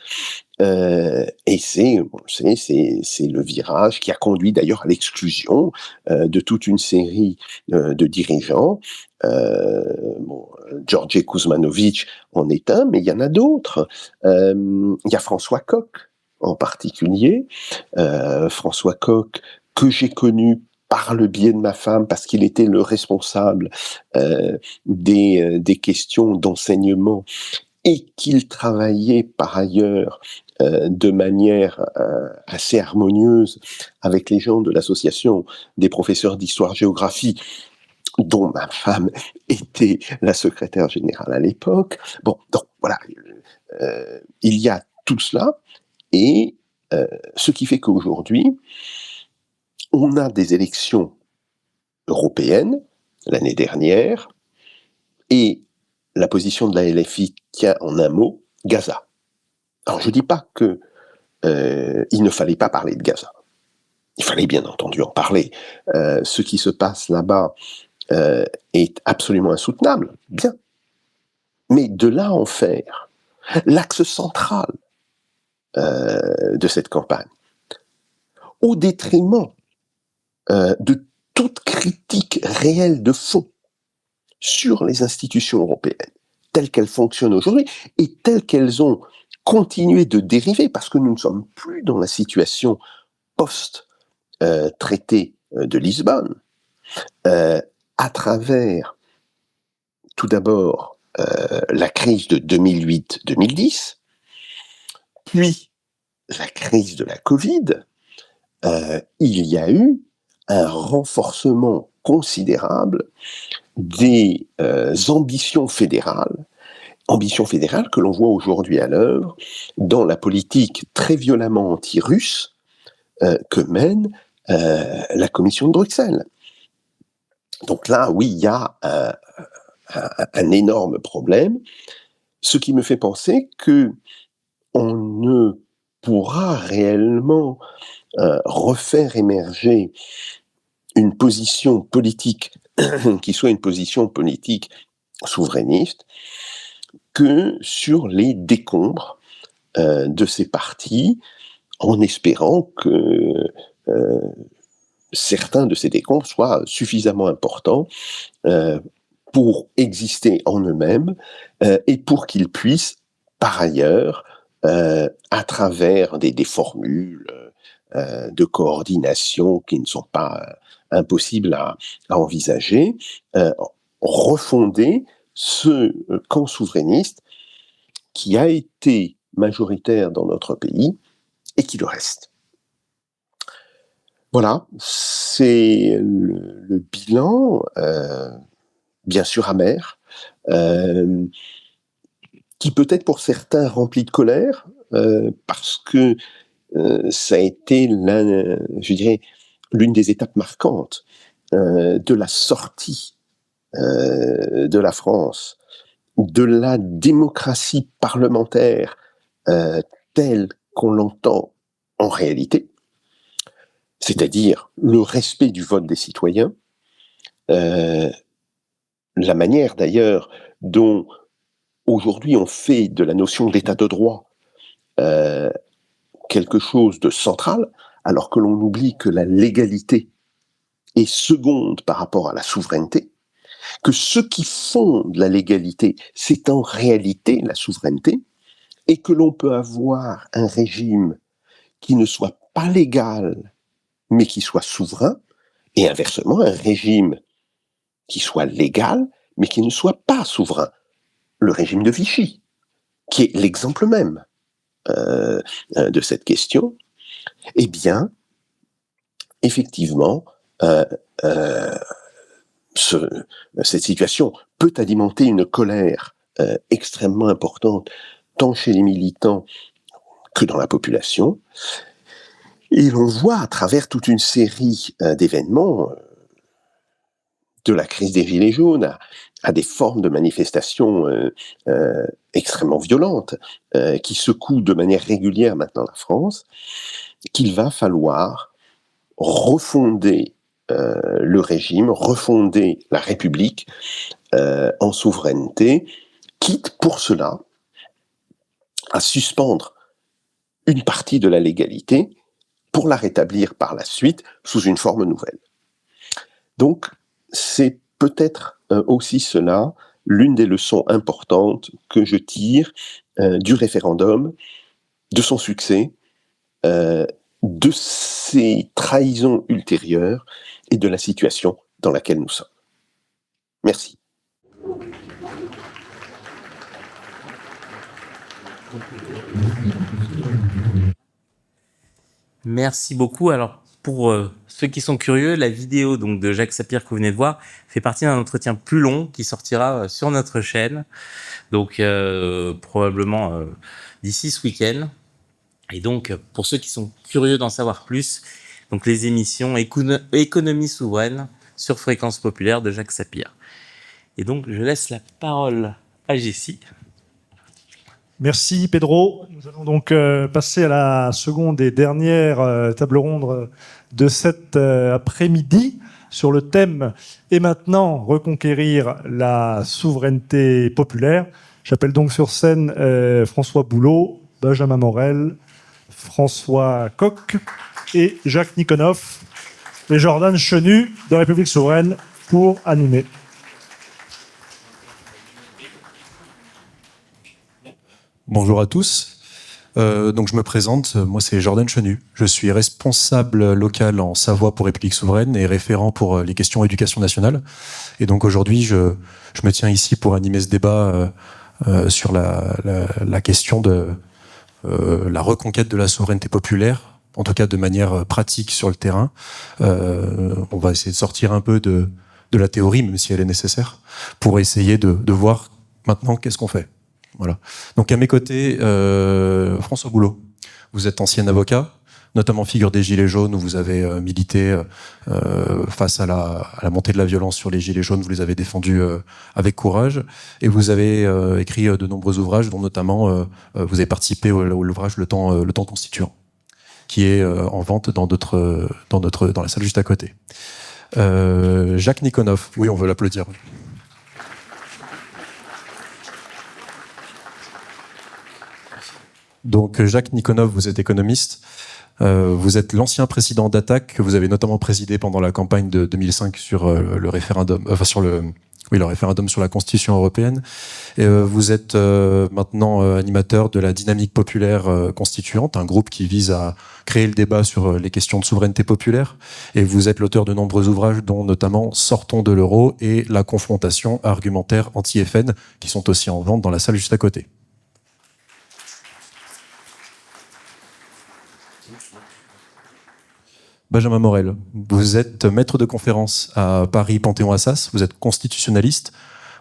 E: Et c'est le virage qui a conduit d'ailleurs à l'exclusion de toute une série de dirigeants. Georges Kuzmanovic en est un, mais il y en a d'autres. Il y a François Koch, en particulier, François Koch, que j'ai connu par le biais de ma femme, parce qu'il était le responsable des questions d'enseignement et qu'il travaillait par ailleurs de manière assez harmonieuse avec les gens de l'association des professeurs d'histoire-géographie, dont ma femme était la secrétaire générale à l'époque. Bon, donc voilà, il y a tout cela, et ce qui fait qu'aujourd'hui, on a des élections européennes l'année dernière, et la position de la LFI tient en un mot, Gaza. Alors je ne dis pas que il ne fallait pas parler de Gaza. Il fallait bien entendu en parler. Ce qui se passe là-bas est absolument insoutenable, bien. Mais de là à en faire l'axe central de cette campagne, au détriment de toute critique réelle de fond sur les institutions européennes, telles qu'elles fonctionnent aujourd'hui et telles qu'elles ont continué de dériver, parce que nous ne sommes plus dans la situation post-traité de Lisbonne, à travers tout d'abord la crise de 2008-2010, puis la crise de la Covid, il y a eu un renforcement considérable des ambitions fédérales que l'on voit aujourd'hui à l'œuvre dans la politique très violemment anti-russe que mène la Commission de Bruxelles. Donc là, oui, il y a un énorme problème, ce qui me fait penser que on ne pourra réellement refaire émerger une position politique qui soit une position politique souverainiste que sur les décombres de ces partis, en espérant que certains de ces décombres soient suffisamment importants pour exister en eux-mêmes et pour qu'ils puissent, par ailleurs, à travers des formules de coordination qui ne sont pas impossibles à envisager, refonder ce camp souverainiste qui a été majoritaire dans notre pays et qui le reste. Voilà, c'est le bilan, bien sûr amer, qui peut être pour certains rempli de colère, parce que ça a été je dirais, l'une des étapes marquantes de la sortie de la France de la démocratie parlementaire telle qu'on l'entend en réalité, c'est-à-dire le respect du vote des citoyens, la manière d'ailleurs dont aujourd'hui on fait de la notion d'état de droit quelque chose de central, alors que l'on oublie que la légalité est seconde par rapport à la souveraineté, que ce qui fonde la légalité, c'est en réalité la souveraineté, et que l'on peut avoir un régime qui ne soit pas légal, mais qui soit souverain, et inversement, un régime qui soit légal, mais qui ne soit pas souverain. Le régime de Vichy, qui est l'exemple même de cette question, eh bien, effectivement, cette situation peut alimenter une colère extrêmement importante, tant chez les militants que dans la population. Et l'on voit à travers toute une série d'événements, de la crise des Gilets jaunes à des formes de manifestations extrêmement violentes qui secouent de manière régulière maintenant la France, qu'il va falloir refonder le régime, refonder la République en souveraineté, quitte pour cela à suspendre une partie de la légalité pour la rétablir par la suite sous une forme nouvelle. Donc, c'est peut-être aussi cela, l'une des leçons importantes que je tire du référendum, de son succès de ces trahisons ultérieures et de la situation dans laquelle nous sommes. Merci.
D: Merci beaucoup. Alors, pour ceux qui sont curieux, la vidéo donc de Jacques Sapir que vous venez de voir fait partie d'un entretien plus long qui sortira sur notre chaîne, donc probablement d'ici ce week-end. Et donc, pour ceux qui sont curieux d'en savoir plus, donc les émissions Économie souveraine sur Fréquence Populaire de Jacques Sapir. Et donc, je laisse la parole à Jessie.
A: Merci Pedro. Nous allons donc passer à la seconde et dernière table ronde de cet après-midi sur le thème « Et maintenant, reconquérir la souveraineté populaire ». J'appelle donc sur scène François Boulot, Benjamin Morel, François Coq et Jacques Nikonov et Jordan Chenu de République Souveraine pour animer.
F: Bonjour à tous. Donc je me présente, moi c'est Jordan Chenu. Je suis responsable local en Savoie pour République Souveraine et référent pour les questions éducation nationale. Et donc aujourd'hui, je me tiens ici pour animer ce débat sur la question de la reconquête de la souveraineté populaire, en tout cas de manière pratique sur le terrain. On va essayer de sortir un peu de la théorie, même si elle est nécessaire, pour essayer de voir maintenant qu'est-ce qu'on fait. Voilà. Donc à mes côtés, François Boulot. Vous êtes ancien avocat, notamment figure des Gilets jaunes, où vous avez milité face à la montée de la violence sur les Gilets jaunes. Vous les avez défendus avec courage. Et vous avez écrit de nombreux ouvrages, dont notamment vous avez participé à l'ouvrage Le temps constituant, qui est en vente dans la salle juste à côté. Jacques Nikonov. Oui, on veut l'applaudir. Donc Jacques Nikonov, vous êtes économiste, vous êtes l'ancien président d'Attac, que vous avez notamment présidé pendant la campagne de 2005 sur le référendum, le référendum sur la Constitution européenne. Et vous êtes maintenant animateur de la Dynamique populaire constituante, un groupe qui vise à créer le débat sur les questions de souveraineté populaire. Et vous êtes l'auteur de nombreux ouvrages, dont notamment Sortons de l'euro et La confrontation argumentaire anti-FN, qui sont aussi en vente dans la salle juste à côté. Benjamin Morel, vous êtes maître de conférence à Paris Panthéon-Assas, vous êtes constitutionnaliste,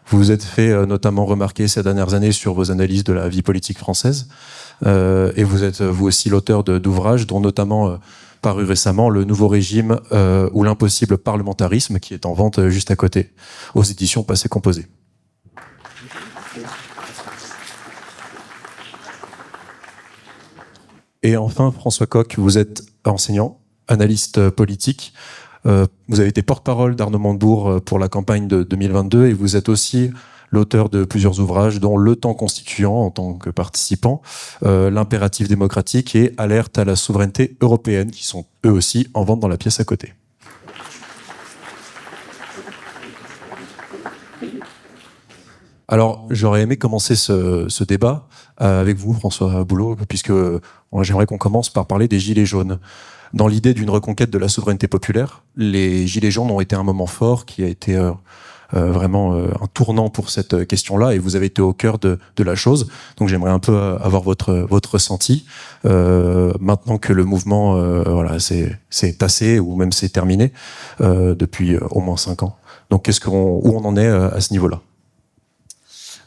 F: vous vous êtes fait notamment remarquer ces dernières années sur vos analyses de la vie politique française, et vous êtes vous aussi l'auteur d'ouvrages, dont notamment paru récemment Le nouveau régime ou l'impossible parlementarisme, qui est en vente juste à côté, aux éditions Passé Composé. Et enfin, François Coq, vous êtes enseignant, analyste politique. Vous avez été porte-parole d'Arnaud Montebourg pour la campagne de 2022 et vous êtes aussi l'auteur de plusieurs ouvrages, dont Le temps constituant en tant que participant, L'impératif démocratique et Alerte à la souveraineté européenne, qui sont eux aussi en vente dans la pièce à côté. Alors, j'aurais aimé commencer ce débat avec vous, François Boulot, puisque j'aimerais qu'on commence par parler des Gilets jaunes. Dans l'idée d'une reconquête de la souveraineté populaire, les Gilets jaunes ont été un moment fort qui a été vraiment un tournant pour cette question-là, et vous avez été au cœur de la chose. Donc j'aimerais un peu avoir votre ressenti maintenant que le mouvement c'est tassé ou même c'est terminé depuis au moins 5 ans. Donc où on en est à ce niveau-là?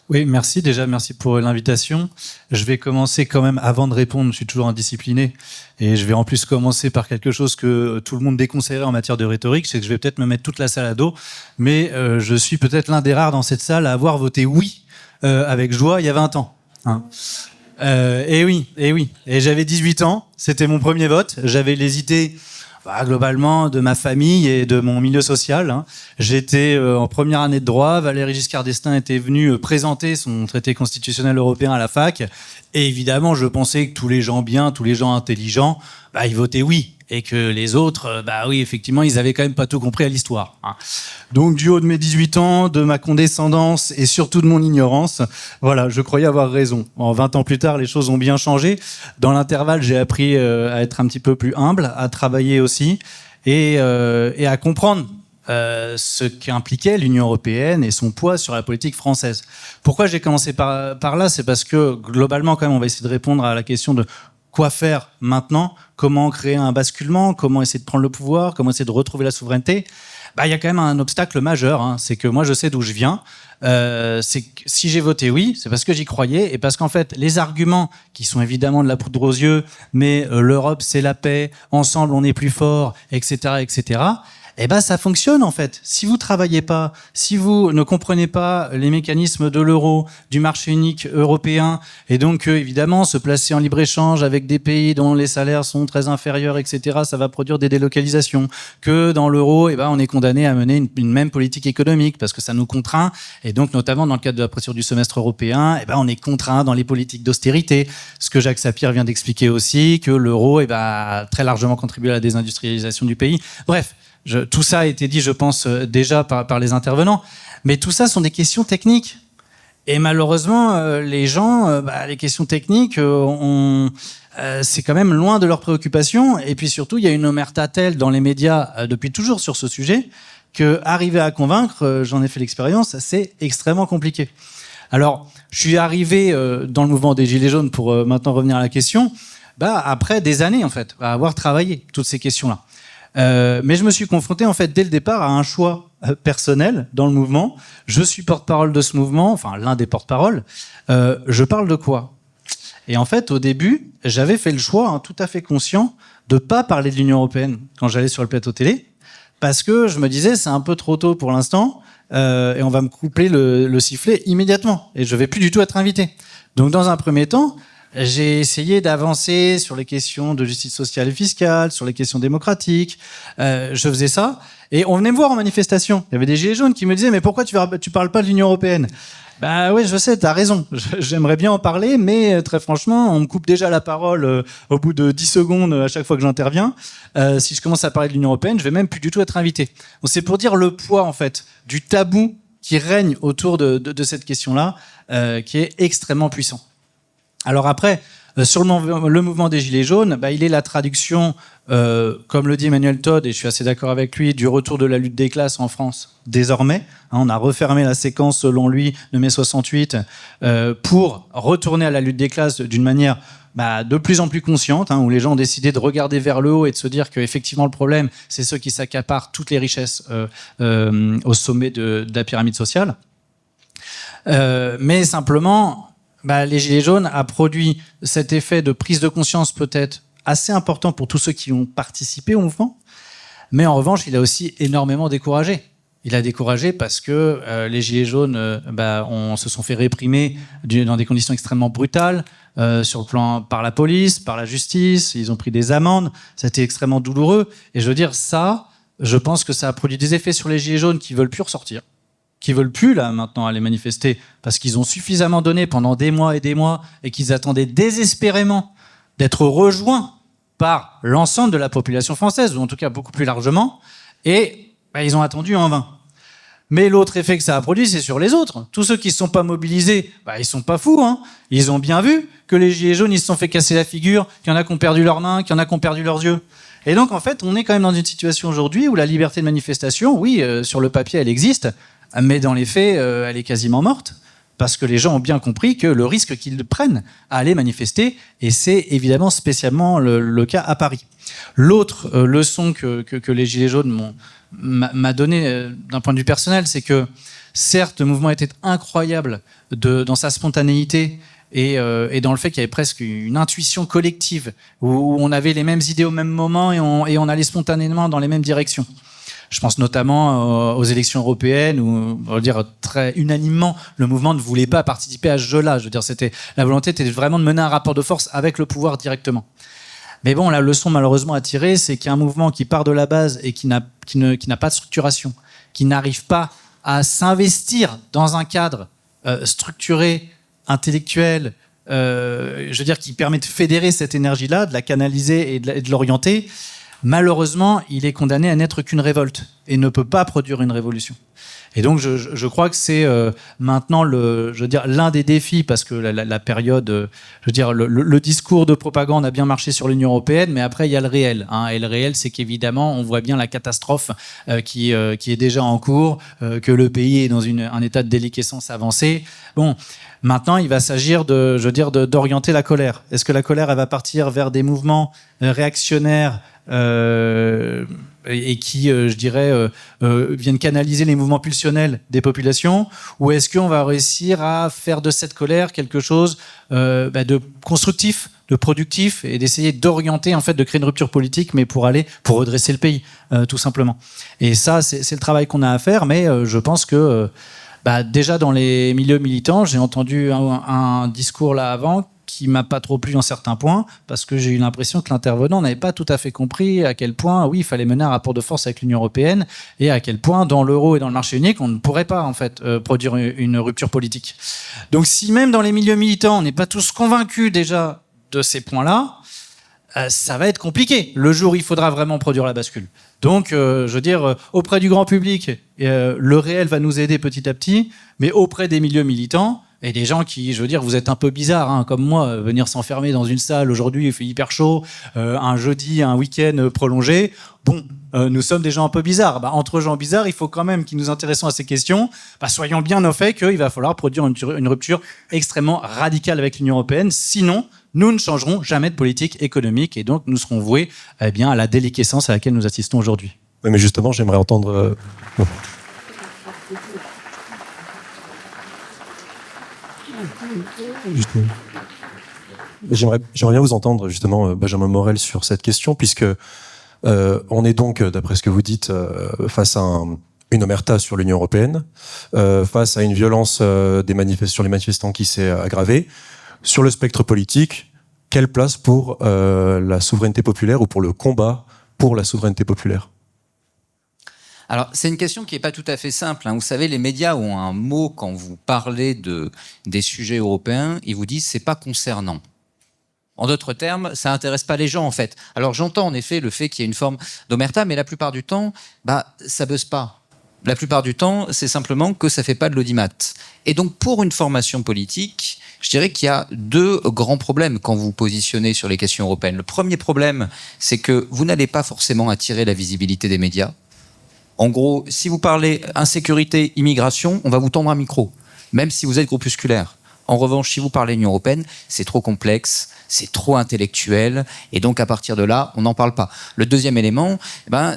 G: Oui, merci. Déjà, merci pour l'invitation. Je vais commencer quand même, avant de répondre, je suis toujours indiscipliné, et je vais en plus commencer par quelque chose que tout le monde déconseillerait en matière de rhétorique, c'est que je vais peut-être me mettre toute la salle à dos, mais je suis peut-être l'un des rares dans cette salle à avoir voté oui avec joie il y a 20 ans. Hein. Et oui. Et j'avais 18 ans, c'était mon premier vote, j'avais l'hésité... globalement, de ma famille et de mon milieu social. Hein. J'étais en première année de droit. Valéry Giscard d'Estaing était venu présenter son traité constitutionnel européen à la fac. Et évidemment, je pensais que tous les gens bien, tous les gens intelligents, ils votaient oui. et que les autres, bah oui, effectivement, ils avaient quand même pas tout compris à l'histoire. Hein. Donc, du haut de mes 18 ans, de ma condescendance et surtout de mon ignorance, voilà, je croyais avoir raison. Bon, 20 ans plus tard, les choses ont bien changé. Dans l'intervalle, j'ai appris à être un petit peu plus humble, à travailler aussi et à comprendre ce qu'impliquait l'Union européenne et son poids sur la politique française. Pourquoi j'ai commencé par là? C'est parce que globalement, quand même, on va essayer de répondre à la question de quoi faire maintenant, comment créer un basculement, comment essayer de prendre le pouvoir, comment essayer de retrouver la souveraineté. Bah, il y a quand même un obstacle majeur, hein, c'est que moi je sais d'où je viens. C'est que si j'ai voté oui, c'est parce que j'y croyais et parce qu'en fait les arguments qui sont évidemment de la poudre aux yeux, mais l'Europe c'est la paix, ensemble on est plus fort, etc., etc. Eh ben ça fonctionne en fait. Si vous travaillez pas, si vous ne comprenez pas les mécanismes de l'euro, du marché unique européen, et donc évidemment se placer en libre-échange avec des pays dont les salaires sont très inférieurs, etc., ça va produire des délocalisations. Que dans l'euro, eh ben on est condamné à mener une même politique économique parce que ça nous contraint, et donc notamment dans le cadre de la procédure du semestre européen, eh ben on est contraint dans les politiques d'austérité. Ce que Jacques Sapir vient d'expliquer aussi, que l'euro, eh ben a très largement contribué à la désindustrialisation du pays. Bref. Tout ça a été dit, je pense, déjà par les intervenants. Mais tout ça sont des questions techniques. Et malheureusement, les gens, les questions techniques, c'est quand même loin de leurs préoccupations. Et puis surtout, il y a une omerta telle dans les médias depuis toujours sur ce sujet que arriver à convaincre, j'en ai fait l'expérience, c'est extrêmement compliqué. Alors, je suis arrivé dans le mouvement des Gilets jaunes, pour maintenant revenir à la question, après des années, en fait, à avoir travaillé toutes ces questions-là. Mais je me suis confronté en fait dès le départ à un choix personnel dans le mouvement. Je suis porte-parole de ce mouvement, enfin l'un des porte-paroles. Je parle de quoi? Et en fait, au début, j'avais fait le choix, tout à fait conscient, de pas parler de l'Union européenne quand j'allais sur le plateau télé, parce que je me disais c'est un peu trop tôt pour l'instant, et on va me couper le sifflet immédiatement, et je vais plus du tout être invité. Donc dans un premier temps, j'ai essayé d'avancer sur les questions de justice sociale et fiscale, sur les questions démocratiques. Je faisais ça. Et on venait me voir en manifestation. Il y avait des gilets jaunes qui me disaient « Mais pourquoi tu parles pas de l'Union européenne ?» Bah oui, je sais, t'as raison. J'aimerais bien en parler, mais très franchement, on me coupe déjà la parole au bout de 10 secondes à chaque fois que j'interviens. Si je commence à parler de l'Union européenne, je vais même plus du tout être invité. Donc c'est pour dire le poids, en fait, du tabou qui règne autour de cette question-là, qui est extrêmement puissant. Alors après, sur le mouvement des Gilets jaunes, il est la traduction, comme le dit Emmanuel Todd, et je suis assez d'accord avec lui, du retour de la lutte des classes en France, désormais. On a refermé la séquence, selon lui, de mai 68, pour retourner à la lutte des classes d'une manière de plus en plus consciente, où les gens ont décidé de regarder vers le haut et de se dire qu'effectivement le problème, c'est ceux qui s'accaparent toutes les richesses au sommet de la pyramide sociale. Mais simplement... les Gilets jaunes a produit cet effet de prise de conscience peut-être assez important pour tous ceux qui ont participé au mouvement, mais en revanche, il a aussi énormément découragé. Il a découragé parce que les Gilets jaunes se sont fait réprimer dans des conditions extrêmement brutales, sur le plan par la police, par la justice, ils ont pris des amendes, ça a été extrêmement douloureux, et je veux dire ça, je pense que ça a produit des effets sur les Gilets jaunes qui veulent plus ressortir, qui veulent plus là maintenant aller manifester parce qu'ils ont suffisamment donné pendant des mois et qu'ils attendaient désespérément d'être rejoints par l'ensemble de la population française, ou en tout cas beaucoup plus largement, et ils ont attendu en vain. Mais l'autre effet que ça a produit, c'est sur les autres. Tous ceux qui ne sont pas mobilisés, ils sont pas fous. Ils ont bien vu que les Gilets jaunes, ils se sont fait casser la figure, qu'il y en a qui ont perdu leurs mains, qu'il y en a qui ont perdu leurs yeux. Et donc en fait, on est quand même dans une situation aujourd'hui où la liberté de manifestation, oui, sur le papier, elle existe, mais dans les faits, elle est quasiment morte, parce que les gens ont bien compris que le risque qu'ils prennent à aller manifester, et c'est évidemment spécialement le cas à Paris. L'autre leçon que les Gilets jaunes m'a donné d'un point de vue personnel, c'est que certes, le mouvement était incroyable dans sa spontanéité, et dans le fait qu'il y avait presque une intuition collective, où on avait les mêmes idées au même moment, et on allait spontanément dans les mêmes directions. Je pense notamment aux élections européennes où, on va dire très unanimement, le mouvement ne voulait pas participer à ce jeu-là. Je veux dire, la volonté était vraiment de mener un rapport de force avec le pouvoir directement. Mais bon, la leçon malheureusement à tirer, c'est qu'il y a un mouvement qui part de la base et qui n'a pas de structuration, qui n'arrive pas à s'investir dans un cadre structuré, intellectuel, je veux dire, qui permet de fédérer cette énergie-là, de la canaliser et de l'orienter. malheureusement, il est condamné à n'être qu'une révolte et ne peut pas produire une révolution. Et donc, je crois que c'est maintenant l'un des défis, parce que la période, le discours de propagande a bien marché sur l'Union européenne, mais après il y a le réel. Et le réel, c'est qu'évidemment, on voit bien la catastrophe qui est déjà en cours, que le pays est dans un état de déliquescence avancée. Bon, maintenant, il va s'agir d'orienter la colère. Est-ce que la colère, elle va partir vers des mouvements réactionnaires et qui, viennent canaliser les mouvements pulsionnels des populations, ou est-ce qu'on va réussir à faire de cette colère quelque chose de constructif, de productif, et d'essayer d'orienter, en fait, de créer une rupture politique, mais pour redresser le pays, tout simplement. Et ça, c'est le travail qu'on a à faire, mais je pense que déjà dans les milieux militants, j'ai entendu un discours là avant qui m'a pas trop plu en certains points, parce que j'ai eu l'impression que l'intervenant n'avait pas tout à fait compris à quel point, oui, il fallait mener un rapport de force avec l'Union européenne, et à quel point, dans l'euro et dans le marché unique, on ne pourrait pas, en fait, produire une rupture politique. Donc, si même dans les milieux militants, on n'est pas tous convaincus déjà de ces points-là, ça va être compliqué le jour où il faudra vraiment produire la bascule. Donc, auprès du grand public, le réel va nous aider petit à petit, mais auprès des milieux militants, et des gens qui, vous êtes un peu bizarres, comme moi, venir s'enfermer dans une salle aujourd'hui, il fait hyper chaud, un jeudi, un week-end prolongé. Bon, nous sommes des gens un peu bizarres. Entre gens bizarres, il faut quand même qu'ils nous intéressons à ces questions. Soyons bien au fait qu'il va falloir produire une rupture extrêmement radicale avec l'Union européenne. Sinon, nous ne changerons jamais de politique économique, et donc nous serons voués à la déliquescence à laquelle nous assistons aujourd'hui.
F: Oui, mais justement, j'aimerais entendre... J'aimerais bien vous entendre, justement, Benjamin Morel, sur cette question, puisque on est donc, d'après ce que vous dites, face à une omerta sur l'Union européenne, face à une violence sur les manifestants qui s'est aggravée. Sur le spectre politique, quelle place pour la souveraineté populaire, ou pour le combat pour la souveraineté populaire ?
H: Alors, c'est une question qui n'est pas tout à fait simple. Vous savez, les médias ont un mot quand vous parlez des sujets européens, ils vous disent « c'est pas concernant ». En d'autres termes, ça n'intéresse pas les gens, en fait. Alors, j'entends en effet le fait qu'il y ait une forme d'omerta, mais la plupart du temps, ça buzz pas. La plupart du temps, c'est simplement que ça fait pas de l'audimat. Et donc, pour une formation politique, je dirais qu'il y a deux grands problèmes quand vous vous positionnez sur les questions européennes. Le premier problème, c'est que vous n'allez pas forcément attirer la visibilité des médias. En gros, si vous parlez insécurité, immigration, on va vous tendre un micro, même si vous êtes groupusculaire. En revanche, si vous parlez Union européenne, c'est trop complexe, c'est trop intellectuel, et donc à partir de là, on n'en parle pas. Le deuxième élément,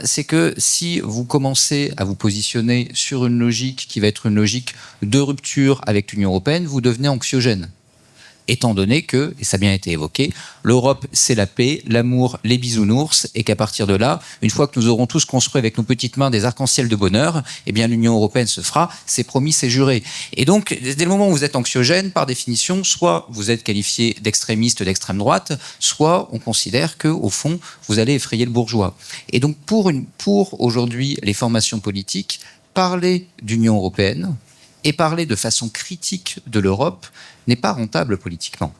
H: c'est que si vous commencez à vous positionner sur une logique qui va être une logique de rupture avec l'Union européenne, vous devenez anxiogène. Étant donné que, et ça a bien été évoqué, l'Europe, c'est la paix, l'amour, les bisounours, et qu'à partir de là, une fois que nous aurons tous construit avec nos petites mains des arcs-en-ciel de bonheur, l'Union européenne se fera, c'est promis, c'est juré. Et donc, dès le moment où vous êtes anxiogène, par définition, soit vous êtes qualifié d'extrémiste, d'extrême droite, soit on considère que, au fond, vous allez effrayer le bourgeois. Et donc, pour aujourd'hui les formations politiques, parler d'Union européenne et parler de façon critique de l'Europe n'est pas rentable politiquement.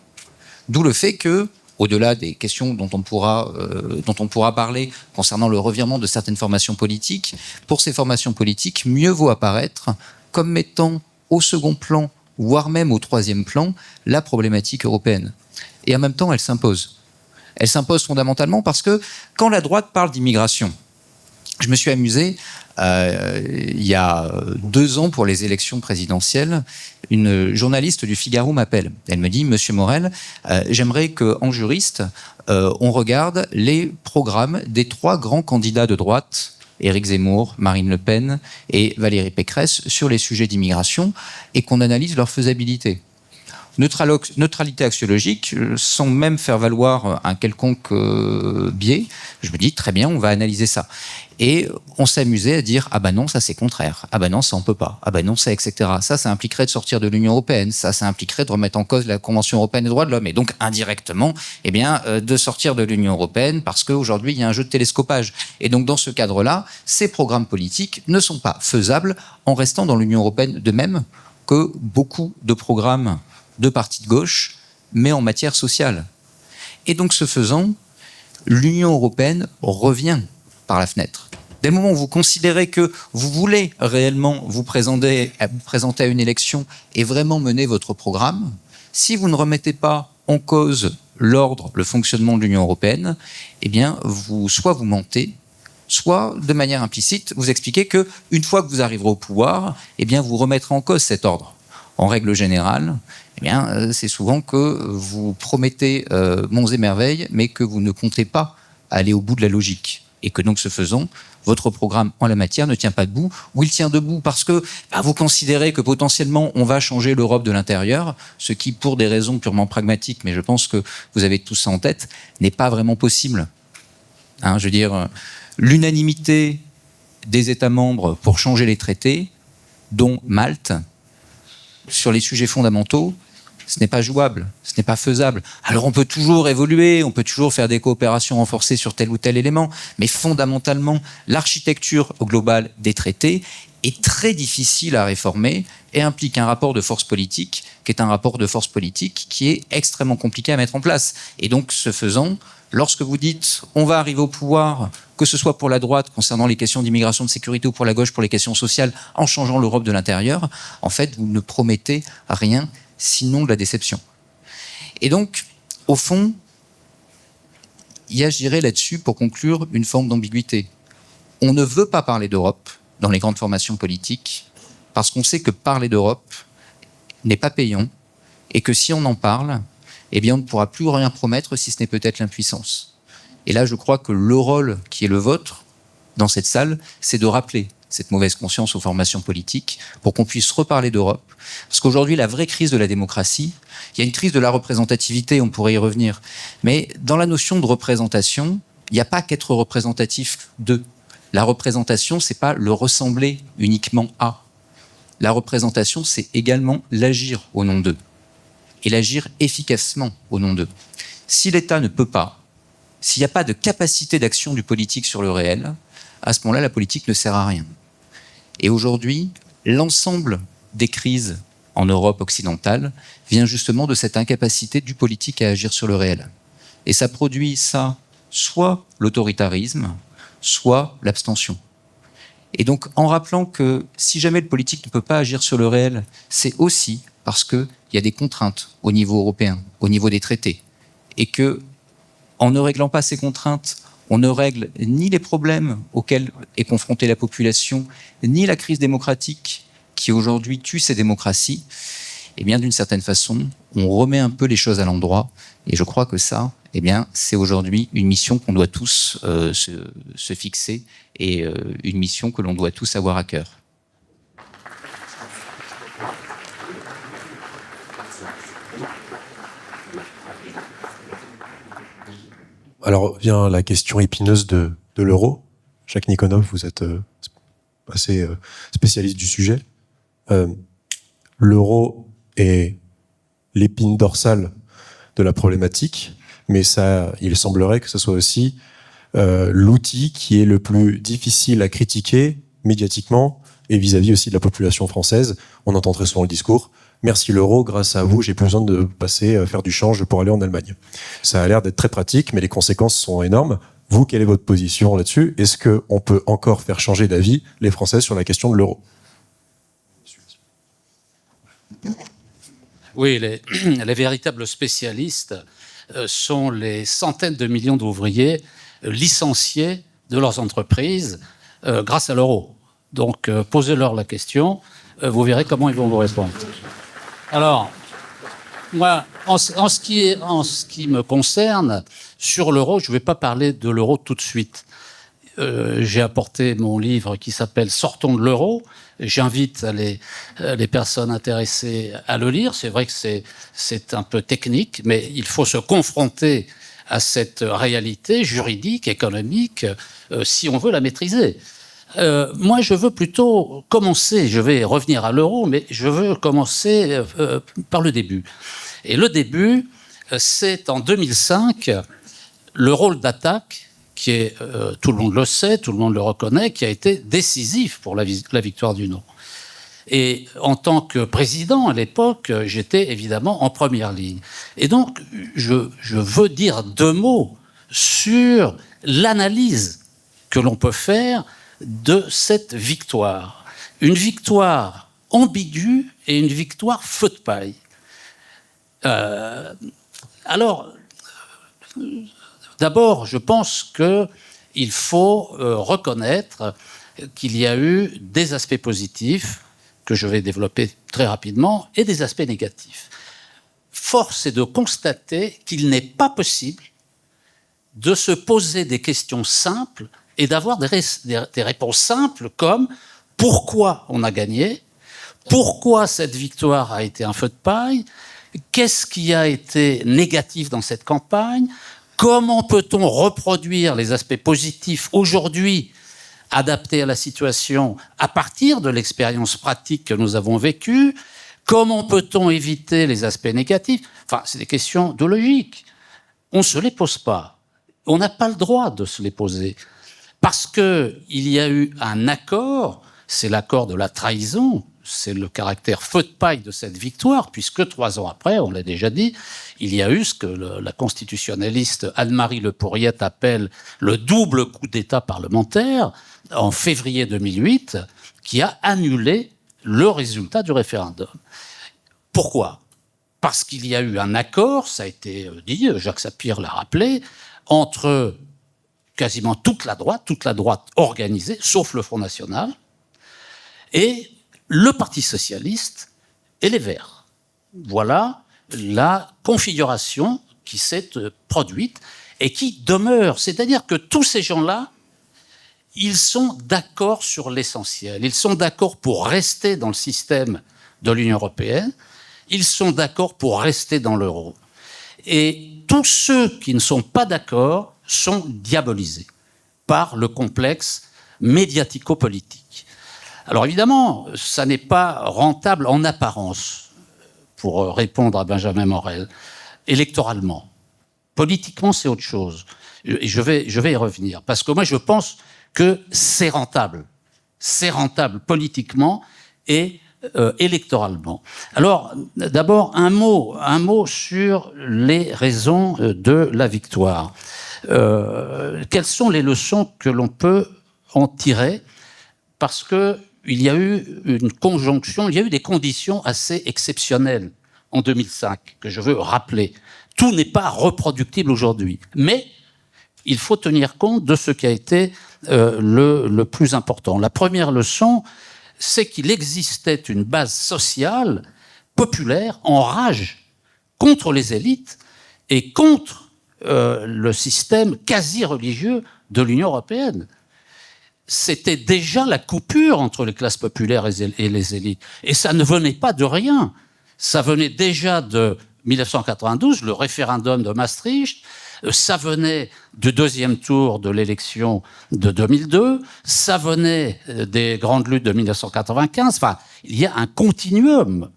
H: D'où le fait que, au-delà des questions dont on pourra parler concernant le revirement de certaines formations politiques, pour ces formations politiques, mieux vaut apparaître comme mettant au second plan, voire même au troisième plan, la problématique européenne. Et en même temps, elle s'impose. Elle s'impose fondamentalement parce que quand la droite parle d'immigration, je me suis amusé, il y a 2 ans pour les élections présidentielles, une journaliste du Figaro m'appelle. Elle me dit « Monsieur Morel, j'aimerais qu'en juriste, on regarde les programmes des 3 grands candidats de droite, Éric Zemmour, Marine Le Pen et Valérie Pécresse, sur les sujets d'immigration et qu'on analyse leur faisabilité. » Neutralité axiologique, sans même faire valoir un quelconque biais, je me dis très bien, on va analyser ça. Et on s'amusait à dire ah ben non, ça c'est contraire, ah ben non, ça on peut pas, ah ben non, ça etc. Ça impliquerait de sortir de l'Union européenne, ça impliquerait de remettre en cause la Convention européenne des droits de l'homme, et donc indirectement, de sortir de l'Union européenne parce qu'aujourd'hui il y a un jeu de télescopage. Et donc dans ce cadre-là, ces programmes politiques ne sont pas faisables en restant dans l'Union européenne, de même que beaucoup de programmes de partis de gauche, mais en matière sociale. Et donc, ce faisant, l'Union européenne revient par la fenêtre. Dès le moment où vous considérez que vous voulez réellement vous présenter à une élection et vraiment mener votre programme, si vous ne remettez pas en cause l'ordre, le fonctionnement de l'Union européenne, eh bien, soit vous mentez, soit de manière implicite, vous expliquez que une fois que vous arriverez au pouvoir, eh bien, vous remettrez en cause cet ordre. En règle générale, eh bien, c'est souvent que vous promettez monts et merveilles, mais que vous ne comptez pas aller au bout de la logique. Et que donc, ce faisant, votre programme en la matière ne tient pas debout, ou il tient debout parce que vous considérez que potentiellement on va changer l'Europe de l'intérieur, ce qui, pour des raisons purement pragmatiques, mais je pense que vous avez tout ça en tête, n'est pas vraiment possible. Hein, je veux dire, l'unanimité des États membres pour changer les traités, dont Malte, sur les sujets fondamentaux, ce n'est pas jouable, ce n'est pas faisable. Alors on peut toujours évoluer, on peut toujours faire des coopérations renforcées sur tel ou tel élément, mais fondamentalement, l'architecture globale des traités est très difficile à réformer et implique un rapport de force politique qui est un rapport de force politique qui est extrêmement compliqué à mettre en place. Et donc, ce faisant, lorsque vous dites on va arriver au pouvoir, que ce soit pour la droite concernant les questions d'immigration, de sécurité, ou pour la gauche pour les questions sociales, en changeant l'Europe de l'intérieur, en fait, vous ne promettez rien sinon de la déception. Et donc, au fond, il y a, je dirais là-dessus, pour conclure, une forme d'ambiguïté. On ne veut pas parler d'Europe dans les grandes formations politiques parce qu'on sait que parler d'Europe n'est pas payant et que si on en parle, eh bien, on ne pourra plus rien promettre si ce n'est peut-être l'impuissance. Et là, je crois que le rôle qui est le vôtre dans cette salle, c'est de rappeler cette mauvaise conscience aux formations politiques pour qu'on puisse reparler d'Europe. Parce qu'aujourd'hui, la vraie crise de la démocratie, il y a une crise de la représentativité, on pourrait y revenir. Mais dans la notion de représentation, il n'y a pas qu'être représentatif de. La représentation, c'est pas le ressembler uniquement à. La représentation, c'est également l'agir au nom d'eux. Et l'agir efficacement au nom d'eux. Si l'État ne peut pas, s'il n'y a pas de capacité d'action du politique sur le réel, à ce moment-là, la politique ne sert à rien. Et aujourd'hui, l'ensemble des crises en Europe occidentale vient justement de cette incapacité du politique à agir sur le réel. Et ça produit ça, soit l'autoritarisme, soit l'abstention. Et donc, en rappelant que si jamais le politique ne peut pas agir sur le réel, c'est aussi parce qu'il y a des contraintes au niveau européen, au niveau des traités. Et que, en ne réglant pas ces contraintes, on ne règle ni les problèmes auxquels est confrontée la population, ni la crise démocratique qui aujourd'hui tue ces démocraties. Eh bien, d'une certaine façon, on remet un peu les choses à l'endroit. Et je crois que ça, eh bien, c'est aujourd'hui une mission qu'on doit tous se fixer et une mission que l'on doit tous avoir à cœur.
F: Alors vient la question épineuse de l'euro. Jacques Nikonov, vous êtes assez spécialiste du sujet. L'euro est l'épine dorsale de la problématique, mais ça, il semblerait que ce soit aussi l'outil qui est le plus difficile à critiquer médiatiquement et vis-à-vis aussi de la population française. On entend très souvent le discours « Merci l'euro, grâce à vous, j'ai plus besoin de passer faire du change pour aller en Allemagne ». Ça a l'air d'être très pratique, mais les conséquences sont énormes. Vous, quelle est votre position là-dessus? Est-ce qu'on peut encore faire changer d'avis les Français sur la question de l'euro?
I: Oui, les véritables spécialistes sont les centaines de millions d'ouvriers licenciés de leurs entreprises grâce à l'euro. Donc, posez-leur la question, vous verrez comment ils vont vous répondre. Alors, moi, en ce qui me concerne, sur l'euro, je ne vais pas parler de l'euro tout de suite. J'ai apporté mon livre qui s'appelle « Sortons de l'euro ». J'invite les personnes intéressées à le lire. C'est vrai que c'est un peu technique, mais il faut se confronter à cette réalité juridique, économique, si on veut la maîtriser. Moi, je veux plutôt commencer, je vais revenir à l'euro, mais je veux commencer par le début. Et le début, c'est en 2005, le rôle d'attaque qui est, tout le monde le sait, tout le monde le reconnaît, qui a été décisif pour la victoire du non. Et en tant que président, à l'époque, j'étais évidemment en première ligne. Et donc, je veux dire deux mots sur l'analyse que l'on peut faire de cette victoire. Une victoire ambiguë et une victoire feu de paille. Alors, d'abord, je pense qu'il faut reconnaître qu'il y a eu des aspects positifs que je vais développer très rapidement et des aspects négatifs. Force est de constater qu'il n'est pas possible de se poser des questions simples et d'avoir des réponses simples comme pourquoi on a gagné, pourquoi cette victoire a été un feu de paille, qu'est-ce qui a été négatif dans cette campagne, comment peut-on reproduire les aspects positifs aujourd'hui adaptés à la situation à partir de l'expérience pratique que nous avons vécue, comment peut-on éviter les aspects négatifs. Enfin, c'est des questions de logique. On ne se les pose pas. On n'a pas le droit de se les poser. Parce qu'il y a eu un accord, c'est l'accord de la trahison, c'est le caractère feu de paille de cette victoire, puisque 3 ans après, on l'a déjà dit, il y a eu ce que la constitutionnaliste Anne-Marie Le Pourriette appelle le double coup d'État parlementaire, en février 2008, qui a annulé le résultat du référendum. Pourquoi ? Parce qu'il y a eu un accord, ça a été dit, Jacques Sapir l'a rappelé, entre quasiment toute la droite organisée, sauf le Front National, et le Parti socialiste et les Verts. Voilà la configuration qui s'est produite et qui demeure. C'est-à-dire que tous ces gens-là, ils sont d'accord sur l'essentiel. Ils sont d'accord pour rester dans le système de l'Union européenne. Ils sont d'accord pour rester dans l'euro. Et tous ceux qui ne sont pas d'accord sont diabolisés par le complexe médiatico-politique. Alors évidemment, ça n'est pas rentable en apparence, pour répondre à Benjamin Morel, électoralement. Politiquement, c'est autre chose. Et je vais y revenir. Parce que moi, je pense que c'est rentable. C'est rentable politiquement et électoralement. Alors, d'abord, un mot sur les raisons de la victoire. Quelles sont les leçons que l'on peut en tirer ? Parce que il y a eu une conjonction, il y a eu des conditions assez exceptionnelles en 2005, que je veux rappeler. Tout n'est pas reproductible aujourd'hui. Mais il faut tenir compte de ce qui a été le plus important. La première leçon, c'est qu'il existait une base sociale, populaire, en rage contre les élites et contre le système quasi-religieux de l'Union européenne. C'était déjà la coupure entre les classes populaires et les élites. Et ça ne venait pas de rien. Ça venait déjà de 1992, le référendum de Maastricht. Ça venait du 2e tour de l'élection de 2002. Ça venait des grandes luttes de 1995. Enfin, il y a un continuum.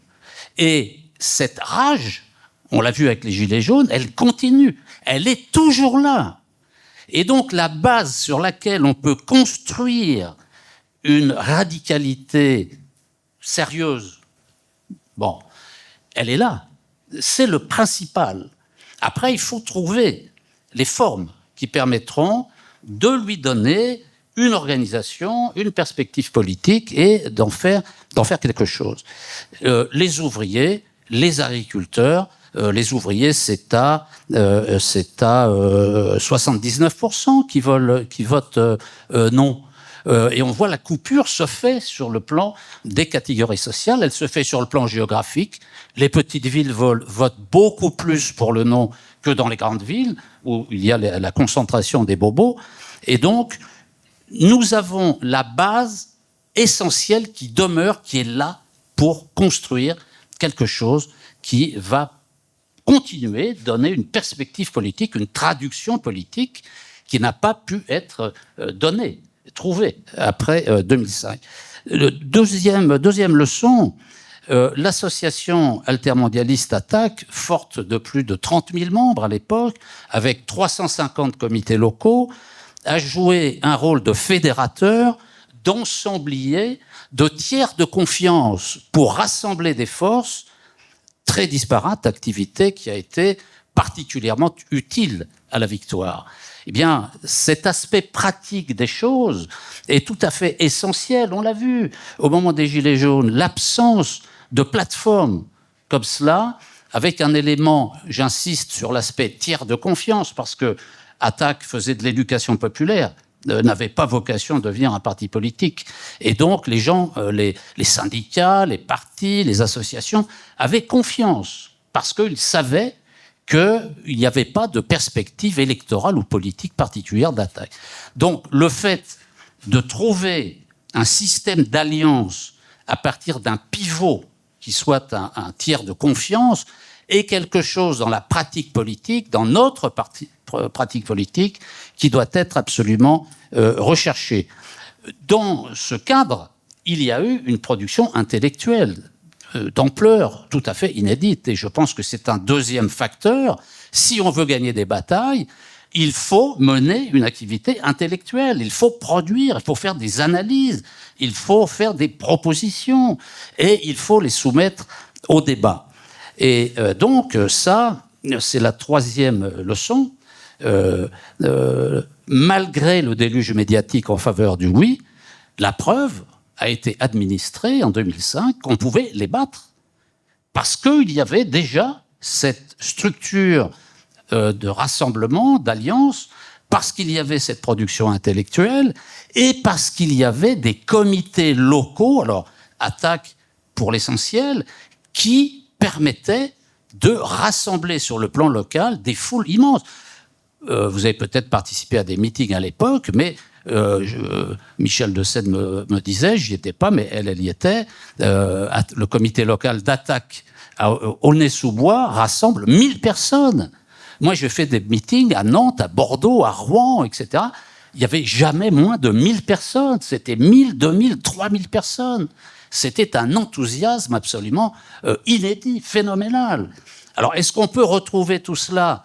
I: Et cette rage, on l'a vu avec les Gilets jaunes, elle continue. Elle est toujours là. Et donc la base sur laquelle on peut construire une radicalité sérieuse, bon, elle est là. C'est le principal. Après, il faut trouver les formes qui permettront de lui donner une organisation, une perspective politique et d'en faire quelque chose. Les ouvriers, les agriculteurs, les ouvriers, c'est à 79% qui votent non. Et on voit la coupure se fait sur le plan des catégories sociales, elle se fait sur le plan géographique. Les petites villes votent beaucoup plus pour le non que dans les grandes villes, où il y a la concentration des bobos. Et donc, nous avons la base essentielle qui demeure, qui est là pour construire quelque chose qui va continuer, donner une perspective politique, une traduction politique qui n'a pas pu être donnée, trouvée après 2005. Deuxième leçon, l'association altermondialiste Attac, forte de plus de 30 000 membres à l'époque, avec 350 comités locaux, a joué un rôle de fédérateur, d'ensemblier, de tiers de confiance pour rassembler des forces très disparate, activité qui a été particulièrement utile à la victoire. Eh bien, cet aspect pratique des choses est tout à fait essentiel. On l'a vu au moment des Gilets jaunes, l'absence de plateforme comme cela, avec un élément, j'insiste sur l'aspect tiers de confiance, parce que Attac faisait de l'éducation populaire, n'avait pas vocation à devenir un parti politique. Et donc, les gens, les syndicats, les partis, les associations avaient confiance, parce qu'ils savaient qu'il n'y avait pas de perspective électorale ou politique particulière d'Attac. Donc, le fait de trouver un système d'alliance à partir d'un pivot qui soit un tiers de confiance est quelque chose dans la pratique politique, dans notre pratique politique, qui doit être absolument recherché. Dans ce cadre, il y a eu une production intellectuelle d'ampleur tout à fait inédite. Et je pense que c'est un deuxième facteur. Si on veut gagner des batailles, il faut mener une activité intellectuelle, il faut produire, il faut faire des analyses, il faut faire des propositions et il faut les soumettre au débat. Et donc ça, c'est la troisième leçon. Malgré le déluge médiatique en faveur du oui, la preuve a été administrée en 2005 qu'on pouvait les battre. Parce qu'il y avait déjà cette structure de rassemblement, d'alliance, parce qu'il y avait cette production intellectuelle et parce qu'il y avait des comités locaux, alors Attac pour l'essentiel, qui permettaient de rassembler sur le plan local des foules immenses. Vous avez peut-être participé à des meetings à l'époque, mais Michel de Sède me disait, j'y étais pas, mais elle y était, le comité local d'Attac à Aulnay-sous-Bois rassemble 1000 personnes. Moi, j'ai fait des meetings à Nantes, à Bordeaux, à Rouen, etc. Il n'y avait jamais moins de 1000 personnes. C'était 1000, 2000, 3000 personnes. C'était un enthousiasme absolument inédit, phénoménal. Alors, est-ce qu'on peut retrouver tout cela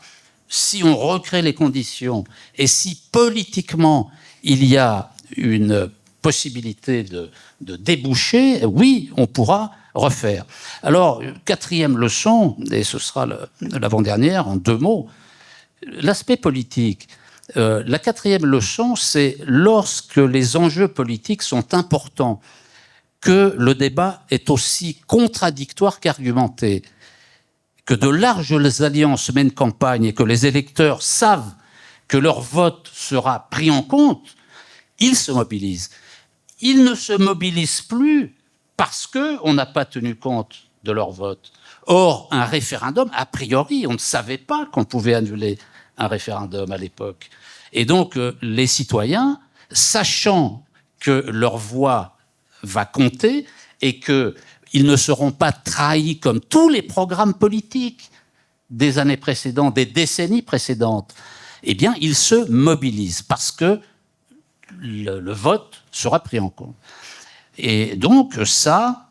I: si on recrée les conditions et si politiquement il y a une possibilité de déboucher? Oui, on pourra refaire. Alors, quatrième leçon, et ce sera l'avant-dernière, en 2 mots, l'aspect politique. La quatrième leçon, c'est lorsque les enjeux politiques sont importants, que le débat est aussi contradictoire qu'argumenté, que de larges alliances mènent campagne et que les électeurs savent que leur vote sera pris en compte, ils se mobilisent. Ils ne se mobilisent plus parce qu'on n'a pas tenu compte de leur vote. Or, un référendum, a priori, on ne savait pas qu'on pouvait annuler un référendum à l'époque. Et donc, les citoyens, sachant que leur voix va compter et qu'ils ne seront pas trahis comme tous les programmes politiques des années précédentes, des décennies précédentes, eh bien, ils se mobilisent parce que le vote sera pris en compte. Et donc, ça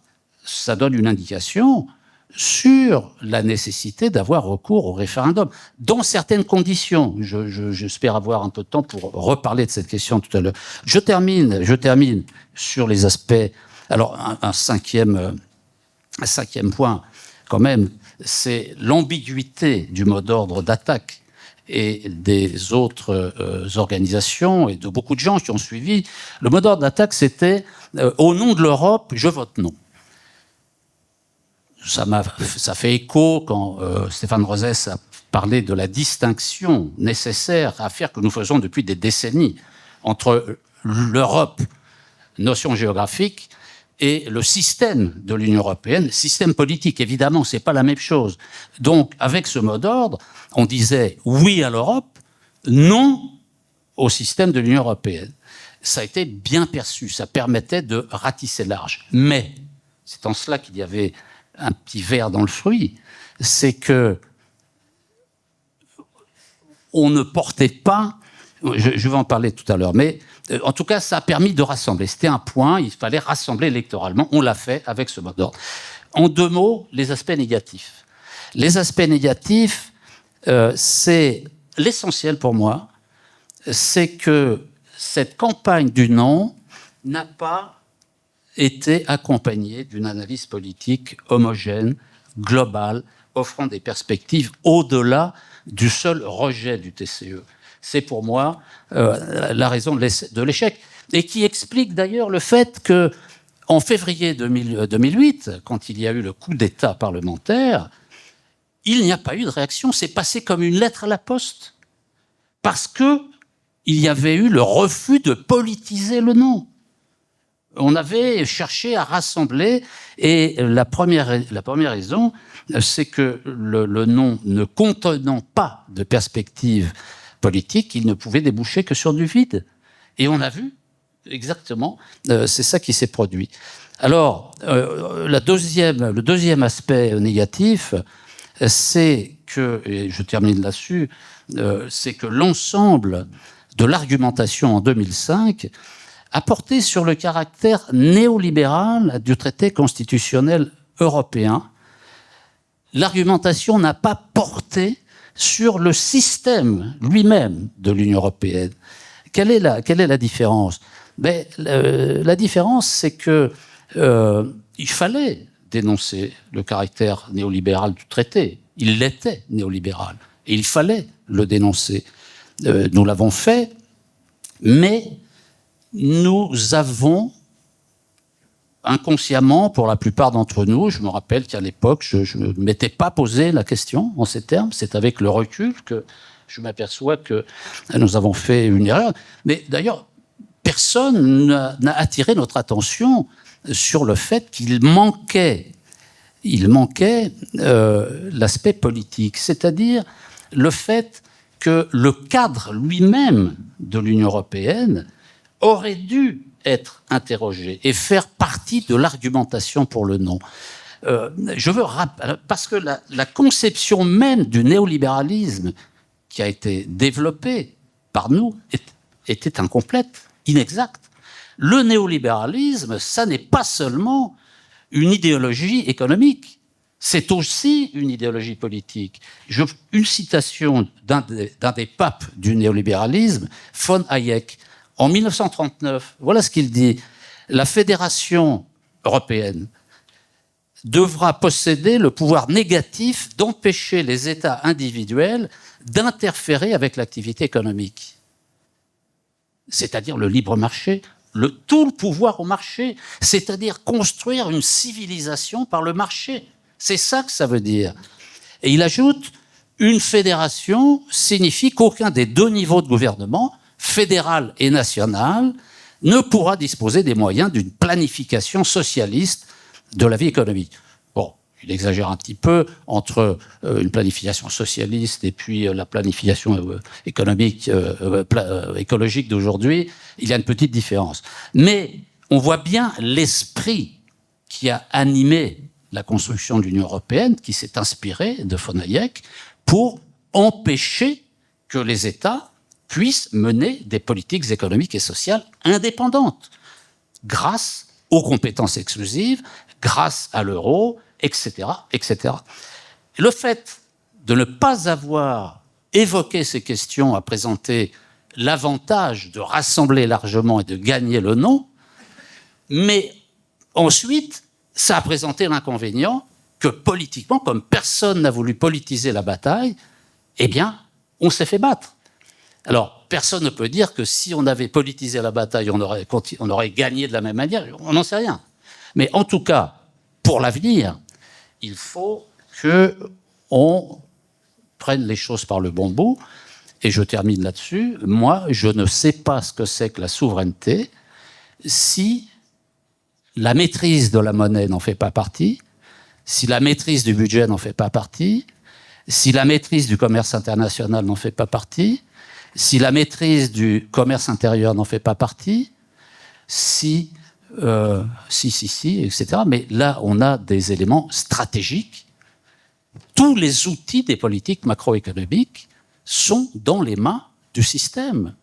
I: donne une indication sur la nécessité d'avoir recours au référendum, dans certaines conditions. J'espère avoir un peu de temps pour reparler de cette question tout à l'heure. Je termine sur les aspects. Alors, un cinquième point, quand même, c'est l'ambiguïté du mot d'ordre d'Attac et des autres organisations et de beaucoup de gens qui ont suivi. Le mot d'ordre d'Attac, c'était au nom de l'Europe, je vote non. Ça fait écho quand Stéphane Rosès a parlé de la distinction nécessaire à faire que nous faisons depuis des décennies entre l'Europe, notion géographique, et le système de l'Union européenne, système politique. Évidemment, c'est pas la même chose. Donc, avec ce mot d'ordre, on disait oui à l'Europe, non au système de l'Union européenne. Ça a été bien perçu, ça permettait de ratisser large. Mais, c'est en cela qu'il y avait un petit ver dans le fruit, c'est que on ne portait pas, je vais en parler tout à l'heure, mais en tout cas, ça a permis de rassembler. C'était un point, il fallait rassembler électoralement. On l'a fait avec ce mot d'ordre. En 2 mots, les aspects négatifs. Les aspects négatifs, c'est l'essentiel pour moi, c'est que cette campagne du non n'a pas été accompagnée d'une analyse politique homogène, globale, offrant des perspectives au-delà du seul rejet du TCE. C'est pour moi la raison de l'échec. Et qui explique d'ailleurs le fait que, en février 2008, quand il y a eu le coup d'État parlementaire, il n'y a pas eu de réaction. C'est passé comme une lettre à la poste. Parce que il y avait eu le refus de politiser le non. On avait cherché à rassembler, et la première raison, c'est que le non ne contenant pas de perspective politique, il ne pouvait déboucher que sur du vide. Et on a vu exactement, c'est ça qui s'est produit. Alors, le deuxième aspect négatif, c'est que, et je termine là-dessus, c'est que l'ensemble de l'argumentation en 2005 a porté sur le caractère néolibéral du traité constitutionnel européen. L'argumentation n'a pas porté sur le système lui-même de l'Union européenne. Quelle est la différence? La différence, c'est que il fallait dénoncer le caractère néolibéral du traité. Il l'était néolibéral. Et il fallait le dénoncer. Nous l'avons fait, mais nous avons inconsciemment, pour la plupart d'entre nous, je me rappelle qu'à l'époque, je ne m'étais pas posé la question en ces termes. C'est avec le recul que je m'aperçois que nous avons fait une erreur. Mais d'ailleurs, personne n'a attiré notre attention sur le fait qu'il manquait l'aspect politique, c'est-à-dire le fait que le cadre lui-même de l'Union européenne aurait dû être interrogé et faire partie de l'argumentation pour le non. Parce que la conception même du néolibéralisme qui a été développée par nous était incomplète, inexacte. Le néolibéralisme, ça n'est pas seulement une idéologie économique, c'est aussi une idéologie politique. Une citation d'un des papes du néolibéralisme, von Hayek, en 1939, voilà ce qu'il dit. La Fédération européenne devra posséder le pouvoir négatif d'empêcher les États individuels d'interférer avec l'activité économique. C'est-à-dire le libre marché, tout le pouvoir au marché, c'est-à-dire construire une civilisation par le marché. C'est ça que ça veut dire. Et il ajoute, une fédération signifie qu'aucun des deux niveaux de gouvernement, fédéral et national, ne pourra disposer des moyens d'une planification socialiste de la vie économique. Bon, il exagère un petit peu entre une planification socialiste et puis la planification économique, écologique d'aujourd'hui. Il y a une petite différence. Mais on voit bien l'esprit qui a animé la construction de l'Union européenne, qui s'est inspiré de von Hayek pour empêcher que les États puissent mener des politiques économiques et sociales indépendantes, grâce aux compétences exclusives, grâce à l'euro, etc., etc. Le fait de ne pas avoir évoqué ces questions a présenté l'avantage de rassembler largement et de gagner le non, mais ensuite, ça a présenté l'inconvénient que politiquement, comme personne n'a voulu politiser la bataille, eh bien, on s'est fait battre. Alors, personne ne peut dire que si on avait politisé la bataille, on aurait gagné de la même manière. On n'en sait rien. Mais en tout cas, pour l'avenir, il faut qu'on prenne les choses par le bon bout. Et je termine là-dessus. Moi, je ne sais pas ce que c'est que la souveraineté si la maîtrise de la monnaie n'en fait pas partie, si la maîtrise du budget n'en fait pas partie, si la maîtrise du commerce international n'en fait pas partie, si la maîtrise du commerce intérieur n'en fait pas partie, etc. Mais là, on a des éléments stratégiques. Tous les outils des politiques macroéconomiques sont dans les mains du système.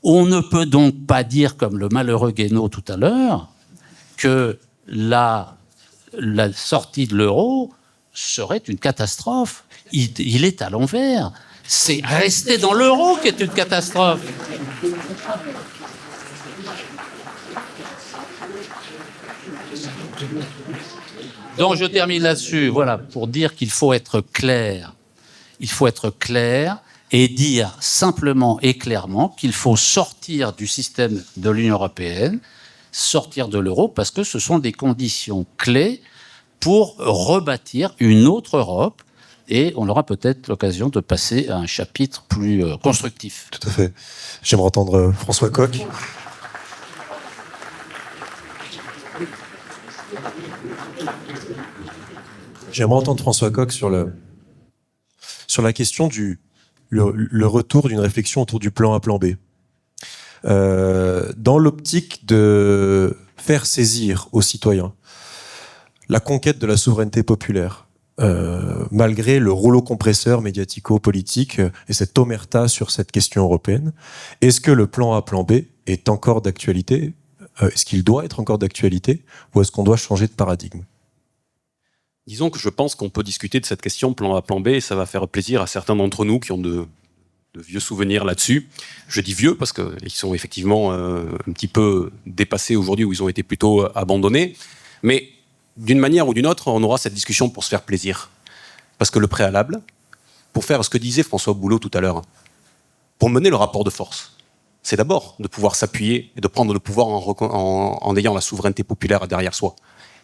I: On ne peut donc pas dire, comme le malheureux Guénaud tout à l'heure, que la sortie de l'euro serait une catastrophe. Il est à l'envers. C'est rester dans l'euro qui est une catastrophe. Donc je termine là-dessus, voilà, pour dire qu'il faut être clair. Il faut être clair et dire simplement et clairement qu'il faut sortir du système de l'Union européenne, sortir de l'euro, parce que ce sont des conditions clés pour rebâtir une autre Europe. Et on aura peut-être l'occasion de passer à un chapitre plus constructif.
F: Tout à fait. J'aimerais entendre François Coq. J'aimerais entendre François Coq sur la question le retour d'une réflexion autour du plan A, plan B. Dans l'optique de faire saisir aux citoyens la conquête de la souveraineté populaire, malgré le rouleau compresseur médiatico-politique et cette omerta sur cette question européenne, est-ce que le plan A, plan B est encore d'actualité ? Est-ce qu'il doit être encore d'actualité ? Ou est-ce qu'on doit changer de paradigme ?
J: Disons que je pense qu'on peut discuter de cette question plan A, plan B, et ça va faire plaisir à certains d'entre nous qui ont de vieux souvenirs là-dessus. Je dis vieux parce qu'ils sont effectivement un petit peu dépassés aujourd'hui, ou ils ont été plutôt abandonnés. Mais d'une manière ou d'une autre, on aura cette discussion pour se faire plaisir. Parce que le préalable, pour faire ce que disait François Boulot tout à l'heure, pour mener le rapport de force, c'est d'abord de pouvoir s'appuyer et de prendre le pouvoir en ayant la souveraineté populaire derrière soi.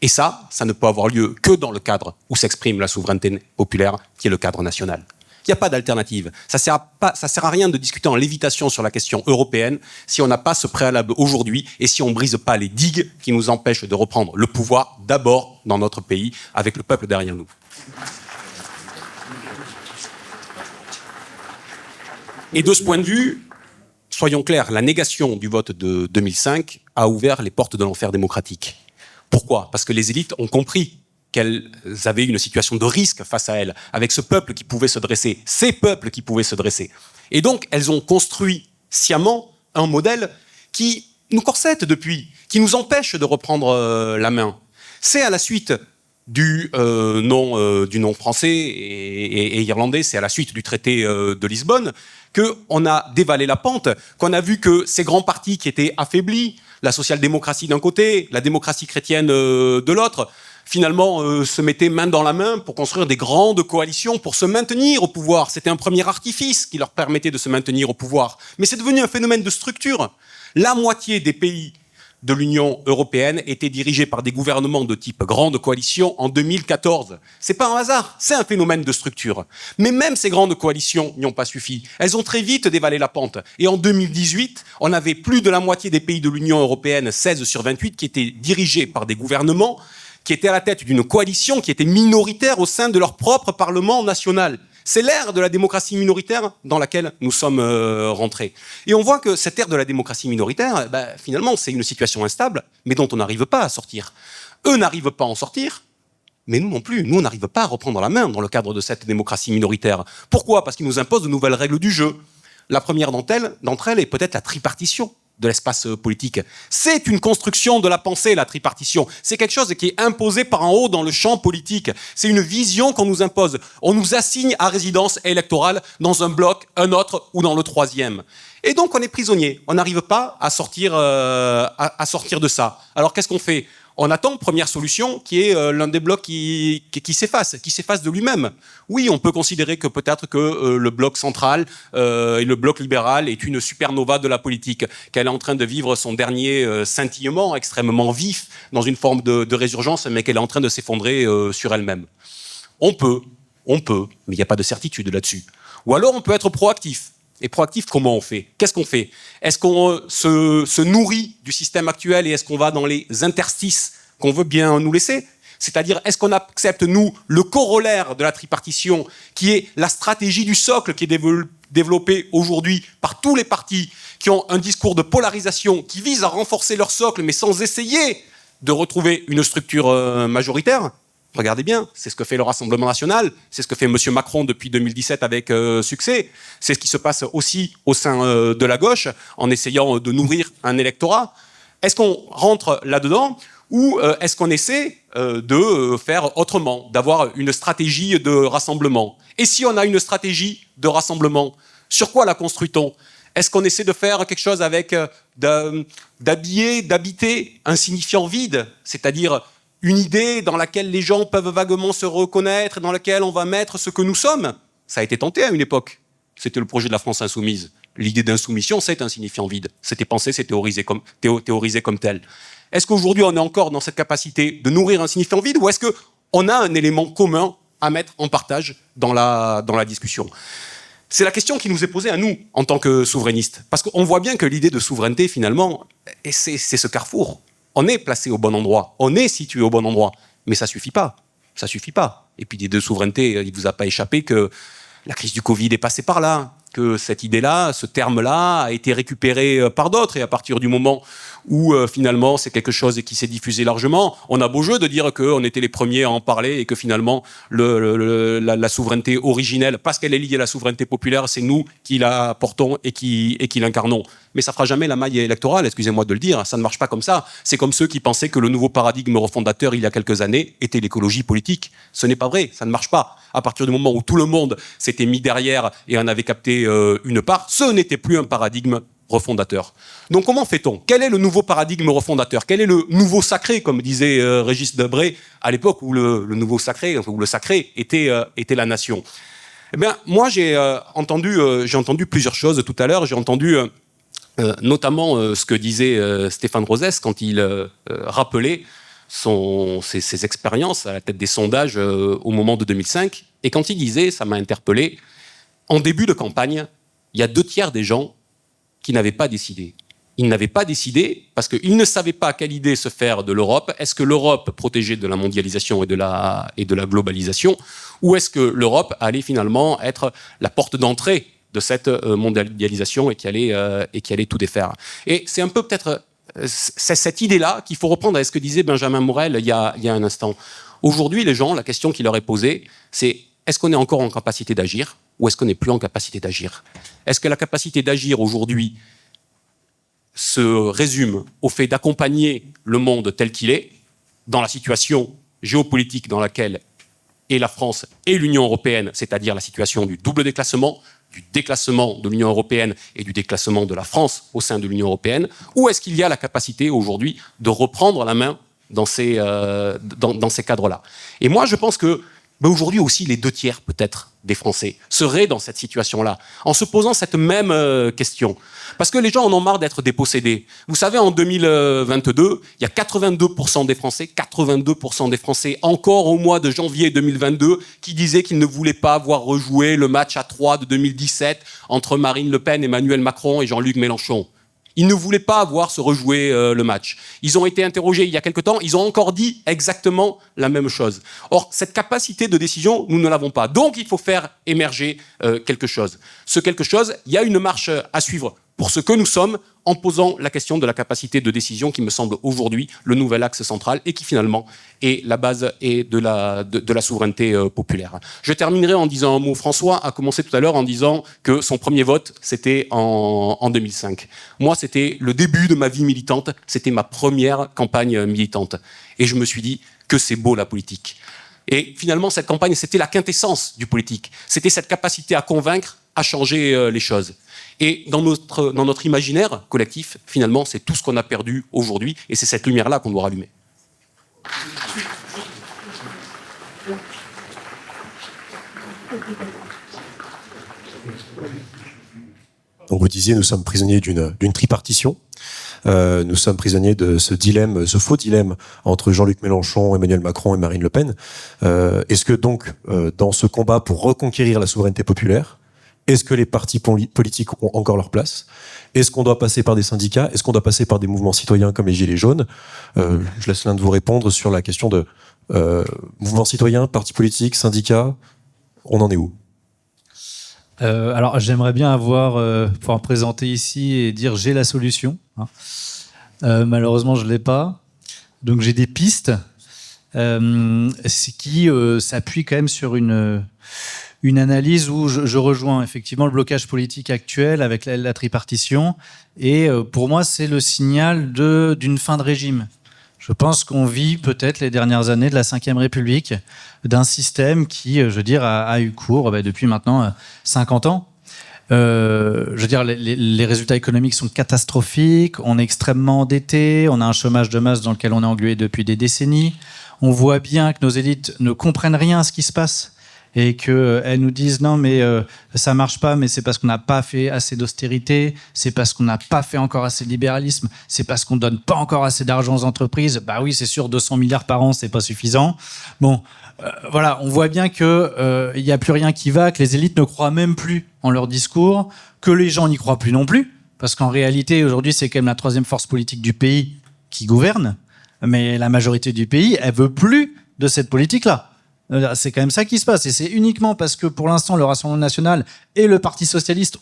J: Et ça ne peut avoir lieu que dans le cadre où s'exprime la souveraineté populaire, qui est le cadre national. Il n'y a pas d'alternative. Ça sert à rien de discuter en lévitation sur la question européenne si on n'a pas ce préalable aujourd'hui et si on ne brise pas les digues qui nous empêchent de reprendre le pouvoir d'abord dans notre pays avec le peuple derrière nous. Et de ce point de vue, soyons clairs, la négation du vote de 2005 a ouvert les portes de l'enfer démocratique. Pourquoi ? Parce que les élites ont compris qu'elles avaient une situation de risque face à elles, avec ce peuple qui pouvait se dresser, ces peuples qui pouvaient se dresser. Et donc, elles ont construit sciemment un modèle qui nous corsette depuis, qui nous empêche de reprendre la main. C'est à la suite du nom français et irlandais, c'est à la suite du traité de Lisbonne, qu'on a dévalé la pente, qu'on a vu que ces grands partis qui étaient affaiblis, la social-démocratie d'un côté, la démocratie chrétienne de l'autre, finalement se mettaient main dans la main pour construire des grandes coalitions pour se maintenir au pouvoir. C'était un premier artifice qui leur permettait de se maintenir au pouvoir. Mais c'est devenu un phénomène de structure. La moitié des pays de l'Union européenne étaient dirigés par des gouvernements de type grande coalition en 2014. C'est pas un hasard, c'est un phénomène de structure. Mais même ces grandes coalitions n'y ont pas suffi. Elles ont très vite dévalé la pente. Et en 2018, on avait plus de la moitié des pays de l'Union européenne, 16 sur 28, qui étaient dirigés par des gouvernements qui étaient à la tête d'une coalition qui était minoritaire au sein de leur propre Parlement national. C'est l'ère de la démocratie minoritaire dans laquelle nous sommes rentrés. Et on voit que cette ère de la démocratie minoritaire, finalement, c'est une situation instable, mais dont on n'arrive pas à sortir. Eux n'arrivent pas à en sortir, mais nous non plus. Nous, on n'arrive pas à reprendre la main dans le cadre de cette démocratie minoritaire. Pourquoi ? Parce qu'ils nous imposent de nouvelles règles du jeu. La première d'entre elles est peut-être la tripartition de l'espace politique. C'est une construction de la pensée, la tripartition. C'est quelque chose qui est imposé par en haut dans le champ politique. C'est une vision qu'on nous impose. On nous assigne à résidence électorale dans un bloc, un autre ou dans le troisième. Et donc on est prisonnier. On n'arrive pas à sortir de ça. Alors qu'est-ce qu'on fait ? On attend, première solution, qui est l'un des blocs qui s'efface de lui-même. Oui, on peut considérer que peut-être que le bloc central et le bloc libéral est une supernova de la politique, qu'elle est en train de vivre son dernier scintillement extrêmement vif dans une forme de résurgence, mais qu'elle est en train de s'effondrer sur elle-même. On peut, mais il n'y a pas de certitude là-dessus. Ou alors on peut être proactif. Et proactif, comment on fait ? Qu'est-ce qu'on fait ? Est-ce qu'on se nourrit du système actuel et est-ce qu'on va dans les interstices qu'on veut bien nous laisser ? C'est-à-dire, est-ce qu'on accepte, nous, le corollaire de la tripartition, qui est la stratégie du socle qui est développée aujourd'hui par tous les partis qui ont un discours de polarisation qui vise à renforcer leur socle, mais sans essayer de retrouver une structure majoritaire ? Regardez bien, c'est ce que fait le Rassemblement national, c'est ce que fait M. Macron depuis 2017 avec succès, c'est ce qui se passe aussi au sein de la gauche, en essayant de nourrir un électorat. Est-ce qu'on rentre là-dedans ou est-ce qu'on essaie de faire autrement, d'avoir une stratégie de rassemblement ? Et si on a une stratégie de rassemblement, sur quoi la construit-on ? Est-ce qu'on essaie de faire quelque chose avec d'habiter un signifiant vide, c'est-à-dire une idée dans laquelle les gens peuvent vaguement se reconnaître, dans laquelle on va mettre ce que nous sommes ? Ça a été tenté à une époque. C'était le projet de la France insoumise. L'idée d'insoumission, c'est un signifiant vide. C'était pensé, c'est théorisé comme tel. Est-ce qu'aujourd'hui, on est encore dans cette capacité de nourrir un signifiant vide, ou est-ce qu'on a un élément commun à mettre en partage dans la discussion? C'est la question qui nous est posée à nous, en tant que souverainistes. Parce qu'on voit bien que l'idée de souveraineté, finalement, c'est ce carrefour. On est placé au bon endroit, on est situé au bon endroit. Mais ça suffit pas. Ça suffit pas. Et puis, l'idée de souveraineté, il vous a pas échappé que la crise du Covid est passée par là, que cette idée-là, ce terme-là, a été récupéré par d'autres. Et à partir du moment où, finalement, c'est quelque chose qui s'est diffusé largement, on a beau jeu de dire qu'on était les premiers à en parler et que, finalement, la souveraineté originelle, parce qu'elle est liée à la souveraineté populaire, c'est nous qui la portons et qui l'incarnons. Mais ça fera jamais la maille électorale, excusez-moi de le dire, ça ne marche pas comme ça. C'est comme ceux qui pensaient que le nouveau paradigme refondateur, il y a quelques années, était l'écologie politique. Ce n'est pas vrai, ça ne marche pas. À partir du moment où tout le monde s'était mis derrière et en avait capté une part, ce n'était plus un paradigme refondateur. Donc comment fait-on? Quel est le nouveau paradigme refondateur? Quel est le nouveau sacré, comme disait Régis Debray à l'époque où le nouveau sacré, où le sacré était la nation? Eh bien, moi, j'ai entendu plusieurs choses tout à l'heure. J'ai entendu notamment ce que disait Stéphane Rosès quand il rappelait ses expériences à la tête des sondages au moment de 2005. Et quand il disait, ça m'a interpellé, en début de campagne, il y a 2 tiers des gens qui n'avaient pas décidé. Ils n'avaient pas décidé parce qu'ils ne savaient pas quelle idée se faire de l'Europe. Est-ce que l'Europe protégée de la mondialisation et de la globalisation, ou est-ce que l'Europe allait finalement être la porte d'entrée de cette mondialisation et qui allait tout défaire? Et c'est un peu peut-être c'est cette idée-là qu'il faut reprendre à ce que disait Benjamin Morel il y a un instant. Aujourd'hui, les gens, la question qui leur est posée, c'est est-ce qu'on est encore en capacité d'agir ou est-ce qu'on n'est plus en capacité d'agir? Est-ce que la capacité d'agir aujourd'hui se résume au fait d'accompagner le monde tel qu'il est, dans la situation géopolitique dans laquelle est la France et l'Union européenne, c'est-à-dire la situation du double déclassement, du déclassement de l'Union européenne et du déclassement de la France au sein de l'Union européenne, ou est-ce qu'il y a la capacité aujourd'hui de reprendre la main dans ces cadres-là? Et moi, je pense que aujourd'hui aussi, les 2 tiers peut-être des Français seraient dans cette situation-là, en se posant cette même question. Parce que les gens en ont marre d'être dépossédés. Vous savez, en 2022, il y a 82% des Français, encore au mois de janvier 2022, qui disaient qu'ils ne voulaient pas voir rejouer le match à 3 de 2017 entre Marine Le Pen, Emmanuel Macron et Jean-Luc Mélenchon. Ils ne voulaient pas voir se rejouer le match. Ils ont été interrogés il y a quelque temps, ils ont encore dit exactement la même chose. Or, cette capacité de décision, nous ne l'avons pas. Donc, il faut faire émerger quelque chose. Ce quelque chose, il y a une marche à suivre pour ce que nous sommes, en posant la question de la capacité de décision qui me semble aujourd'hui le nouvel axe central et qui finalement est la base et de la souveraineté populaire. Je terminerai en disant un mot. François a commencé tout à l'heure en disant que son premier vote, c'était en 2005. Moi, c'était le début de ma vie militante, c'était ma première campagne militante. Et je me suis dit que c'est beau la politique. Et finalement, cette campagne, c'était la quintessence du politique. C'était cette capacité à convaincre, à changer les choses. Et dans notre imaginaire collectif, finalement, c'est tout ce qu'on a perdu aujourd'hui, et c'est cette lumière-là qu'on doit rallumer.
F: Donc vous disiez, nous sommes prisonniers d'une tripartition. Nous sommes prisonniers de ce dilemme, ce faux dilemme entre Jean-Luc Mélenchon, Emmanuel Macron et Marine Le Pen. Est-ce que donc, dans ce combat pour reconquérir la souveraineté populaire, est-ce que les partis politiques ont encore leur place? Est-ce qu'on doit passer par des syndicats? Est-ce qu'on doit passer par des mouvements citoyens comme les Gilets jaunes? Je laisse l'un de vous répondre sur la question de mouvements citoyens, partis politiques, syndicats. On en est où?
G: Alors, j'aimerais bien pouvoir présenter ici et dire j'ai la solution. Malheureusement, je l'ai pas. Donc, j'ai des pistes qui s'appuient quand même sur une analyse où je rejoins effectivement le blocage politique actuel avec la tripartition. Et pour moi, c'est le signal d'une fin de régime. Je pense qu'on vit peut-être les dernières années de la Ve République, d'un système qui, je veux dire, a eu cours depuis maintenant 50 ans. Je veux dire, les résultats économiques sont catastrophiques, on est extrêmement endetté, on a un chômage de masse dans lequel on est englué depuis des décennies. On voit bien que nos élites ne comprennent rien à ce qui se passe et qu'elles nous disent non mais ça marche pas, mais c'est parce qu'on n'a pas fait assez d'austérité, c'est parce qu'on n'a pas fait encore assez de libéralisme, c'est parce qu'on donne pas encore assez d'argent aux entreprises. Bah oui, c'est sûr, 200 milliards par an, c'est pas suffisant. Bon, voilà, on voit bien que il y a plus rien qui va, que les élites ne croient même plus en leur discours, que les gens n'y croient plus non plus, parce qu'en réalité, aujourd'hui, c'est quand même la troisième force politique du pays qui gouverne, mais la majorité du pays, elle veut plus de cette politique-là. C'est quand même ça qui se passe. Et c'est uniquement parce que, pour l'instant, le Rassemblement national et le Parti socialiste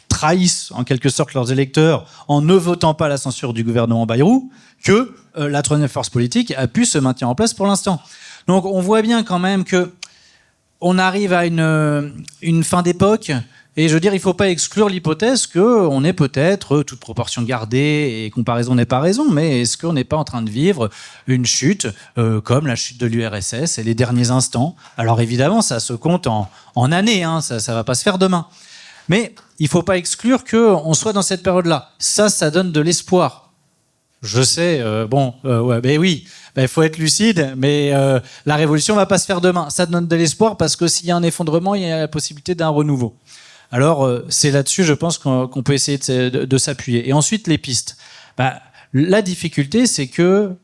G: trahissent, en quelque sorte, leurs électeurs en ne votant pas la censure du gouvernement Bayrou, que la troisième force politique a pu se maintenir en place pour l'instant. Donc, on voit bien quand même que on arrive à une fin d'époque. Et je veux dire, il ne faut pas exclure l'hypothèse qu'on est peut-être, toute proportion gardée et comparaison n'est pas raison, mais est-ce qu'on n'est pas en train de vivre une chute comme la chute de l'URSS et les derniers instants? Alors évidemment, ça se compte en années, hein, ça ne va pas se faire demain. Mais il ne faut pas exclure qu'on soit dans cette période-là. Ça donne de l'espoir. Je sais, ouais, oui, il faut être lucide, mais la révolution ne va pas se faire demain. Ça donne de l'espoir parce que s'il y a un effondrement, il y a la possibilité d'un renouveau. Alors, c'est là-dessus, je pense, qu'on peut essayer de s'appuyer. Et ensuite, les pistes. La difficulté, c'est que,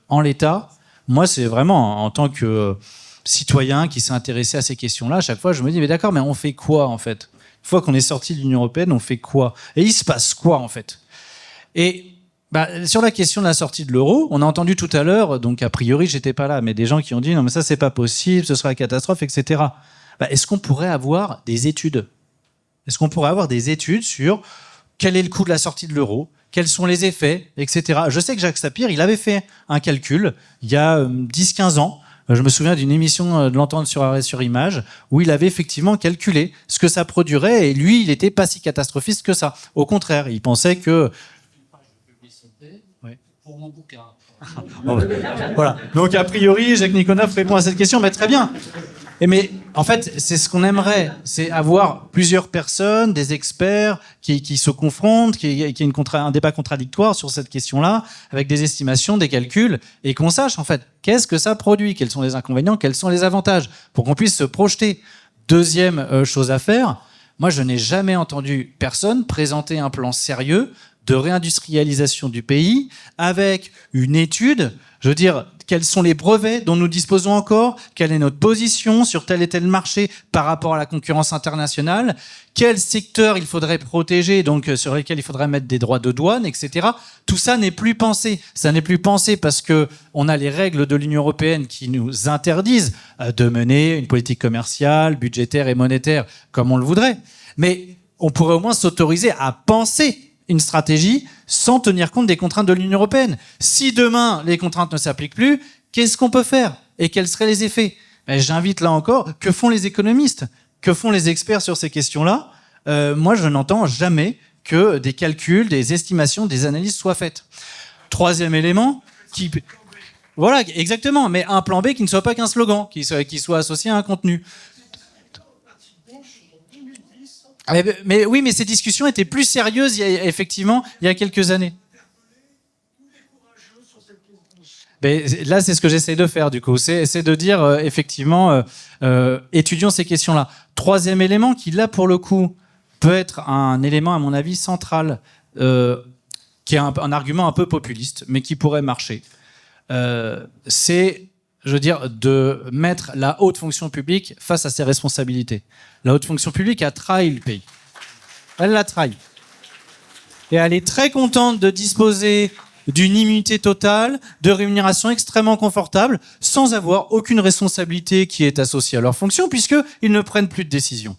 G: en l'état, moi, c'est vraiment en tant que citoyen qui s'est intéressé à ces questions-là, à chaque fois, je me dis, mais d'accord, mais on fait quoi, en fait? Une fois qu'on est sorti de l'Union européenne, on fait quoi? Et il se passe quoi, en fait? Et sur la question de la sortie de l'euro, on a entendu tout à l'heure, donc a priori, j'étais pas là, mais des gens qui ont dit, non, mais ça, c'est pas possible, ce sera la catastrophe, etc. Est-ce qu'on pourrait avoir des études? Est-ce qu'on pourrait avoir des études sur quel est le coût de la sortie de l'euro, quels sont les effets, etc. Je sais que Jacques Sapir, il avait fait un calcul il y a 10-15 ans. Je me souviens d'une émission de l'Entente sur arrêt sur image où il avait effectivement calculé ce que ça produirait et lui, il n'était pas si catastrophiste que ça. Au contraire, il pensait que...
I: Pour mon bouquin.
G: Voilà. Donc, a priori, Jacques Nikonov répond à cette question, mais très bien. Mais en fait, c'est ce qu'on aimerait, c'est avoir plusieurs personnes, des experts qui se confrontent, qui y ait un débat contradictoire sur cette question-là, avec des estimations, des calculs, et qu'on sache en fait qu'est-ce que ça produit, quels sont les inconvénients, quels sont les avantages, pour qu'on puisse se projeter. Deuxième chose à faire, moi je n'ai jamais entendu personne présenter un plan sérieux de réindustrialisation du pays avec une étude, je veux dire, quels sont les brevets dont nous disposons encore, quelle est notre position sur tel et tel marché par rapport à la concurrence internationale, quel secteur il faudrait protéger, donc sur lesquels il faudrait mettre des droits de douane, etc. Tout ça n'est plus pensé. Ça n'est plus pensé parce que on a les règles de l'Union européenne qui nous interdisent de mener une politique commerciale, budgétaire et monétaire comme on le voudrait. Mais on pourrait au moins s'autoriser à penser une stratégie sans tenir compte des contraintes de l'Union européenne. Si demain, les contraintes ne s'appliquent plus, qu'est-ce qu'on peut faire? Et quels seraient les effets? J'invite là encore, que font les économistes? Que font les experts sur ces questions-là? Moi, je n'entends jamais que des calculs, des estimations, des analyses soient faites. Troisième élément, voilà, exactement, mais un plan B qui ne soit pas qu'un slogan, qui soit associé à un contenu. Mais oui, mais ces discussions étaient plus sérieuses, effectivement, il y a quelques années. Mais là, c'est ce que j'essaie de faire, du coup. C'est de dire, effectivement, étudions ces questions-là. Troisième élément qui, là, pour le coup, peut être un élément, à mon avis, central, qui est un argument un peu populiste, mais qui pourrait marcher. C'est, je veux dire, de mettre la haute fonction publique face à ses responsabilités. La haute fonction publique a trahi le pays. Elle l'a trahi. Et elle est très contente de disposer d'une immunité totale, de rémunération extrêmement confortable, sans avoir aucune responsabilité qui est associée à leur fonction, puisqu'ils ne prennent plus de décision.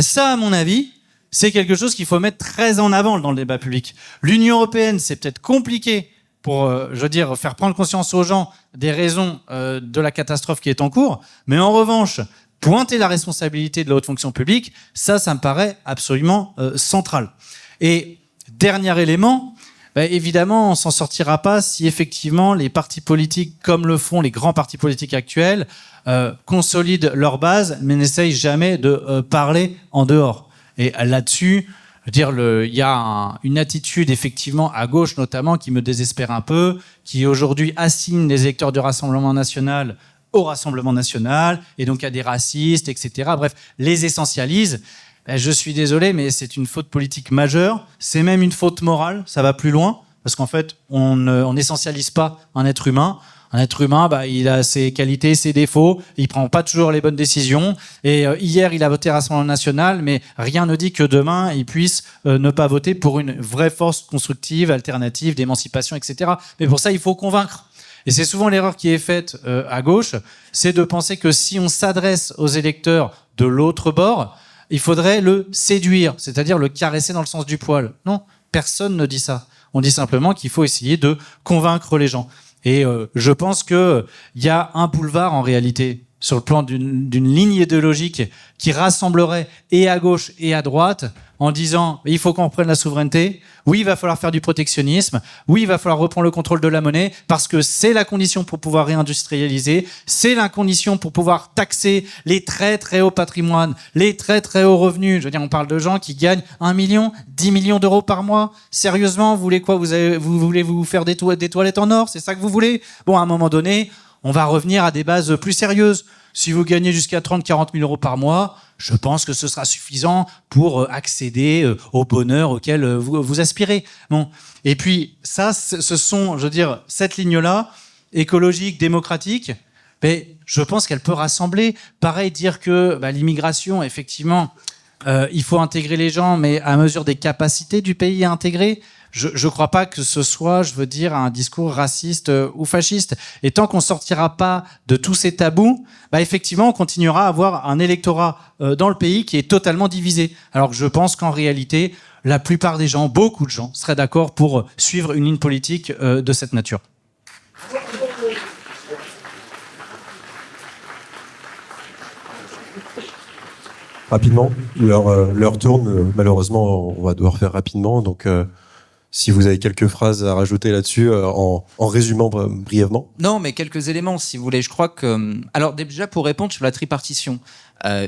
G: Ça, à mon avis, c'est quelque chose qu'il faut mettre très en avant dans le débat public. L'Union européenne, c'est peut-être compliqué pour, je veux dire, faire prendre conscience aux gens des raisons de la catastrophe qui est en cours, mais en revanche, pointer la responsabilité de la haute fonction publique, ça me paraît absolument central. Et dernier élément, évidemment, on s'en sortira pas si effectivement les partis politiques, comme le font les grands partis politiques actuels, consolident leur base, mais n'essayent jamais de parler en dehors. Et là-dessus, je veux dire, il y a une attitude effectivement à gauche notamment qui me désespère un peu, qui aujourd'hui assigne les électeurs du Rassemblement national au Rassemblement national, et donc à des racistes, etc. Bref, les essentialise. Ben, je suis désolé, mais c'est une faute politique majeure. C'est même une faute morale, ça va plus loin, parce qu'en fait, on n'essentialise pas un être humain. Un être humain, bah, il a ses qualités, ses défauts, il prend pas toujours les bonnes décisions. Et hier, il a voté Rassemblement national, mais rien ne dit que demain, il puisse ne pas voter pour une vraie force constructive, alternative, d'émancipation, etc. Mais pour ça, il faut convaincre. Et c'est souvent l'erreur qui est faite à gauche, c'est de penser que si on s'adresse aux électeurs de l'autre bord, il faudrait le séduire, c'est-à-dire le caresser dans le sens du poil. Non, personne ne dit ça. On dit simplement qu'il faut essayer de convaincre les gens. Et je pense qu'il y a un boulevard en réalité sur le plan d'une ligne idéologique qui rassemblerait et à gauche et à droite en disant il faut qu'on reprenne la souveraineté, oui il va falloir faire du protectionnisme, oui il va falloir reprendre le contrôle de la monnaie parce que c'est la condition pour pouvoir réindustrialiser, c'est la condition pour pouvoir taxer les très très hauts patrimoines, les très très hauts revenus. Je veux dire, on parle de gens qui gagnent 1 million, 10 millions d'euros par mois. Sérieusement, vous voulez quoi? Vous voulez vous faire des toilettes en or? C'est ça que vous voulez? Bon, à un moment donné, on va revenir à des bases plus sérieuses. Si vous gagnez jusqu'à 30-40 000 euros par mois, je pense que ce sera suffisant pour accéder au bonheur auquel vous aspirez. Bon. Et puis, ça, ce sont, je veux dire, cette ligne-là, écologique, démocratique, mais je pense qu'elle peut rassembler. Pareil, dire que l'immigration, effectivement, il faut intégrer les gens, mais à mesure des capacités du pays à intégrer. Je crois pas que ce soit, je veux dire, un discours raciste ou fasciste. Et tant qu'on sortira pas de tous ces tabous, effectivement, on continuera à avoir un électorat dans le pays qui est totalement divisé. Alors que je pense qu'en réalité, la plupart des gens, beaucoup de gens, seraient d'accord pour suivre une ligne politique de cette nature.
F: Rapidement, l'heure tourne. Malheureusement, on va devoir faire rapidement. Donc, si vous avez quelques phrases à rajouter là-dessus, en résumant brièvement.
H: Non, mais quelques éléments, si vous voulez. Je crois que... Alors déjà, pour répondre sur la tripartition,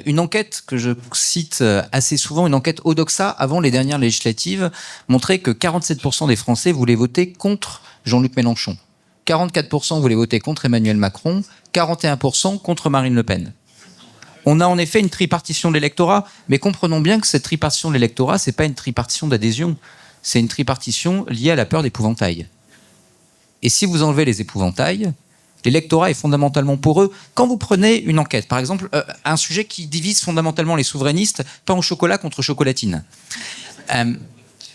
H: une enquête que je cite assez souvent, une enquête Odoxa, avant les dernières législatives, montrait que 47% des Français voulaient voter contre Jean-Luc Mélenchon. 44% voulaient voter contre Emmanuel Macron, 41% contre Marine Le Pen. On a en effet une tripartition de l'électorat, mais comprenons bien que cette tripartition de l'électorat, c'est pas une tripartition d'adhésion. C'est une tripartition liée à la peur d'épouvantail. Et si vous enlevez les épouvantails, l'électorat est fondamentalement poreux. Quand vous prenez une enquête, par exemple, un sujet qui divise fondamentalement les souverainistes, pain au chocolat contre chocolatine.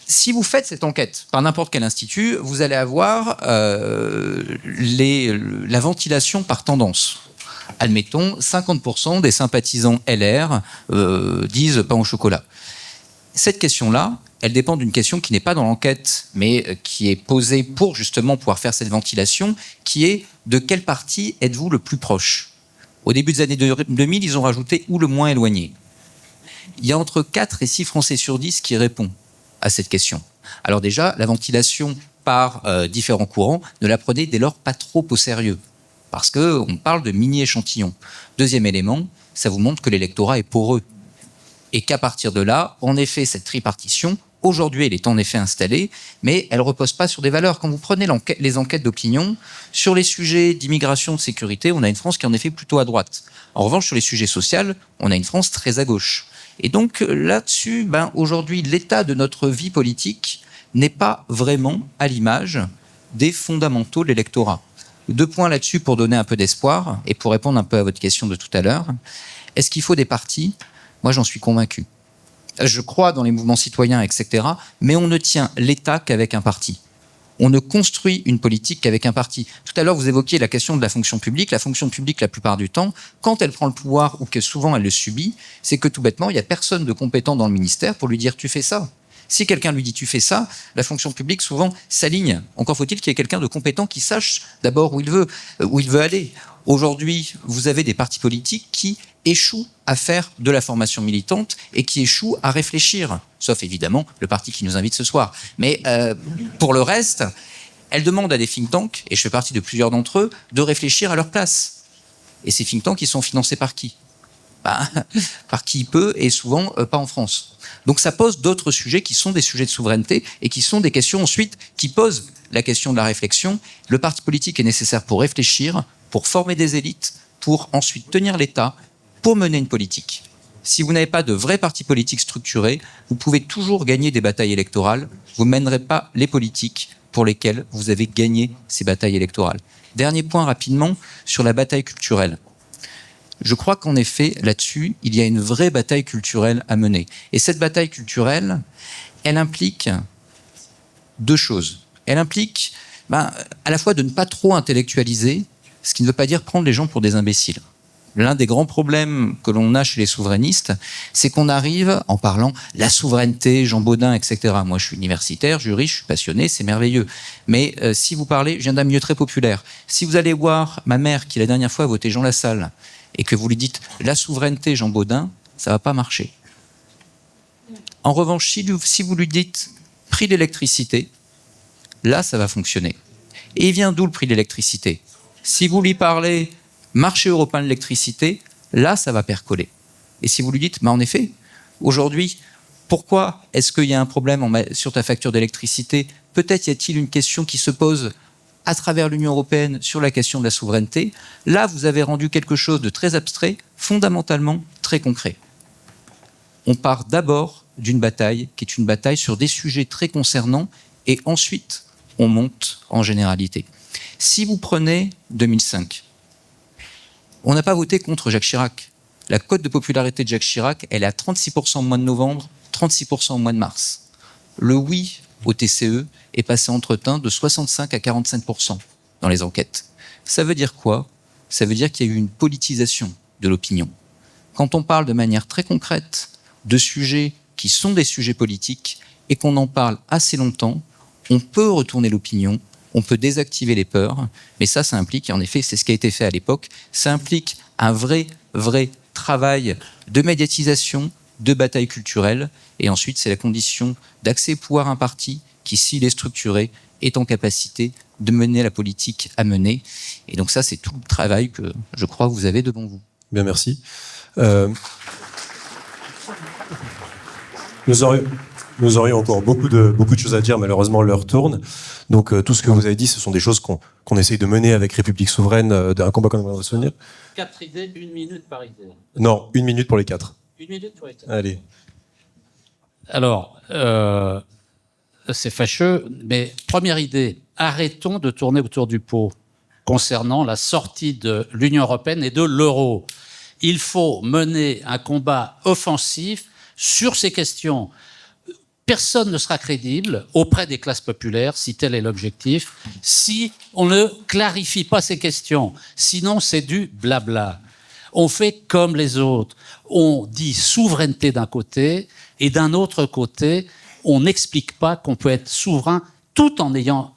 H: Si vous faites cette enquête par n'importe quel institut, vous allez avoir la ventilation par tendance. Admettons, 50% des sympathisants LR disent pain au chocolat. Cette question-là, elle dépend d'une question qui n'est pas dans l'enquête, mais qui est posée pour justement pouvoir faire cette ventilation, qui est de quel parti êtes-vous le plus proche? Au début des années 2000, ils ont rajouté ou le moins éloigné. Il y a entre 4 et 6 Français sur 10 qui répondent à cette question. Alors déjà, la ventilation par différents courants, ne la prenez dès lors pas trop au sérieux, parce qu'on parle de mini-échantillons. Deuxième élément, ça vous montre que l'électorat est poreux. Et qu'à partir de là, en effet, cette tripartition, aujourd'hui, elle est en effet installée, mais elle ne repose pas sur des valeurs. Quand vous prenez les enquêtes d'opinion, sur les sujets d'immigration, de sécurité, on a une France qui est en effet plutôt à droite. En revanche, sur les sujets sociaux, on a une France très à gauche. Et donc là-dessus, aujourd'hui, l'état de notre vie politique n'est pas vraiment à l'image des fondamentaux de l'électorat. 2 points là-dessus pour donner un peu d'espoir et pour répondre un peu à votre question de tout à l'heure. Est-ce qu'il faut des partis ? Moi, j'en suis convaincu. Je crois dans les mouvements citoyens, etc. Mais on ne tient l'État qu'avec un parti. On ne construit une politique qu'avec un parti. Tout à l'heure, vous évoquiez la question de la fonction publique. La fonction publique, la plupart du temps, quand elle prend le pouvoir ou que souvent elle le subit, c'est que tout bêtement, il n'y a personne de compétent dans le ministère pour lui dire « tu fais ça ». Si quelqu'un lui dit « tu fais ça », la fonction publique souvent s'aligne. Encore faut-il qu'il y ait quelqu'un de compétent qui sache d'abord où il veut aller. Aujourd'hui, vous avez des partis politiques qui échouent à faire de la formation militante et qui échouent à réfléchir, sauf évidemment le parti qui nous invite ce soir. Mais pour le reste, elles demandent à des think tanks, et je fais partie de plusieurs d'entre eux, de réfléchir à leur place. Et ces think tanks, ils sont financés par qui ? Par qui peut, et souvent pas en France. Donc ça pose d'autres sujets qui sont des sujets de souveraineté et qui sont des questions ensuite qui posent la question de la réflexion. Le parti politique est nécessaire pour réfléchir, pour former des élites, pour ensuite tenir l'État, pour mener une politique. Si vous n'avez pas de vrai parti politique structuré, vous pouvez toujours gagner des batailles électorales, vous ne mènerez pas les politiques pour lesquelles vous avez gagné ces batailles électorales. Dernier point rapidement sur la bataille culturelle. Je crois qu'en effet, là-dessus, il y a une vraie bataille culturelle à mener. Et cette bataille culturelle, elle implique deux choses. Elle implique à la fois de ne pas trop intellectualiser, ce qui ne veut pas dire prendre les gens pour des imbéciles. L'un des grands problèmes que l'on a chez les souverainistes, c'est qu'on arrive en parlant la souveraineté, Jean Baudin, etc. Moi, je suis universitaire, juriste, je suis passionné, c'est merveilleux. Mais si vous parlez, je viens d'un milieu très populaire. Si vous allez voir ma mère qui la dernière fois a voté Jean Lassalle et que vous lui dites la souveraineté, Jean Baudin, ça va pas marcher. En revanche, si vous lui dites prix de l'électricité, là, ça va fonctionner. Et il vient d'où le prix de l'électricité? Si vous lui parlez marché européen de l'électricité, là, ça va percoler. Et si vous lui dites, en effet, aujourd'hui, pourquoi est-ce qu'il y a un problème sur ta facture d'électricité? Peut-être y a-t-il une question qui se pose à travers l'Union européenne sur la question de la souveraineté. Là, vous avez rendu quelque chose de très abstrait, fondamentalement très concret. On part d'abord d'une bataille qui est une bataille sur des sujets très concernants et ensuite, on monte en généralité. Si vous prenez 2005, on n'a pas voté contre Jacques Chirac. La cote de popularité de Jacques Chirac, elle est à 36% au mois de novembre, 36% au mois de mars. Le oui au TCE est passé entre-temps de 65 à 45% dans les enquêtes. Ça veut dire quoi? Ça veut dire qu'il y a eu une politisation de l'opinion. Quand on parle de manière très concrète de sujets qui sont des sujets politiques et qu'on en parle assez longtemps, on peut retourner l'opinion, on peut désactiver les peurs, mais ça implique, et en effet, c'est ce qui a été fait à l'époque, ça implique un vrai travail de médiatisation, de bataille culturelle, et ensuite, c'est la condition d'accès au pouvoir à un parti qui, s'il est structuré, est en capacité de mener la politique à mener. Et donc ça, c'est tout le travail que je crois que vous avez devant vous.
F: Bien, merci. Nous aurions encore beaucoup de choses à dire, malheureusement l'heure tourne. Donc tout ce que vous avez dit, ce sont des choses qu'on essaye de mener avec République Souveraine, d'un combat qu'on va soutenir.
I: 4 idées, 1 minute par idée.
F: Non, 1 minute pour les 4.
I: 1 minute pour les 4.
F: Allez.
I: Alors, c'est fâcheux, mais première idée, arrêtons de tourner autour du pot concernant la sortie de l'Union européenne et de l'euro. Il faut mener un combat offensif sur ces questions. Personne ne sera crédible auprès des classes populaires, si tel est l'objectif, si on ne clarifie pas ces questions. Sinon, c'est du blabla. On fait comme les autres. On dit souveraineté d'un côté, et d'un autre côté, on n'explique pas qu'on peut être souverain tout en ayant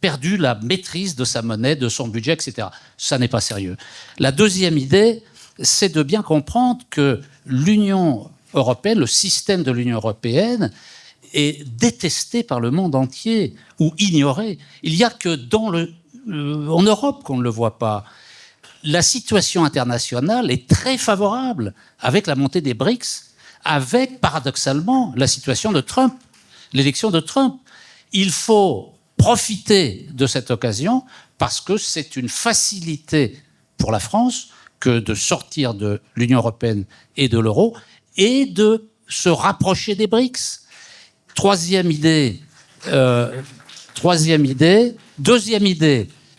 I: perdu la maîtrise de sa monnaie, de son budget, etc. Ça n'est pas sérieux. La deuxième idée, c'est de bien comprendre que l'Union européenne, le système de l'Union européenne est détesté par le monde entier ou ignoré. Il n'y a que en Europe qu'on ne le voit pas. La situation internationale est très favorable avec la montée des BRICS, avec, paradoxalement, la situation de Trump, l'élection de Trump. Il faut profiter de cette occasion parce que c'est une facilité pour la France que de sortir de l'Union européenne et de l'euro et de se rapprocher des BRICS. Deuxième idée,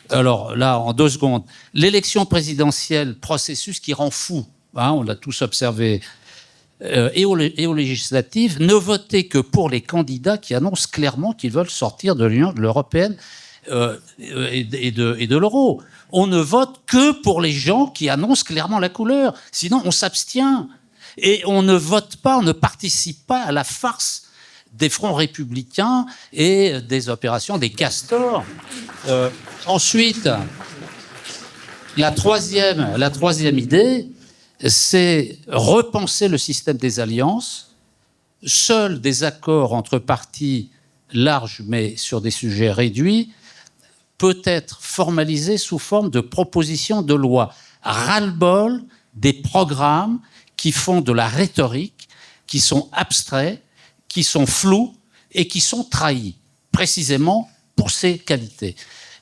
I: alors là, en 2 secondes, l'élection présidentielle, processus qui rend fou, on l'a tous observé, et aux législatives, ne votez que pour les candidats qui annoncent clairement qu'ils veulent sortir de l'Union européenne et de l'euro. On ne vote que pour les gens qui annoncent clairement la couleur. Sinon, on s'abstient. Et on ne vote pas, on ne participe pas à la farce des fronts républicains et des opérations des castors. Ensuite, la troisième idée, c'est repenser le système des alliances. Seuls des accords entre partis larges, mais sur des sujets réduits, peut être formalisé sous forme de proposition de loi. Ras-le-bol des programmes qui font de la rhétorique, qui sont abstraits, qui sont flous et qui sont trahis, précisément pour ces qualités.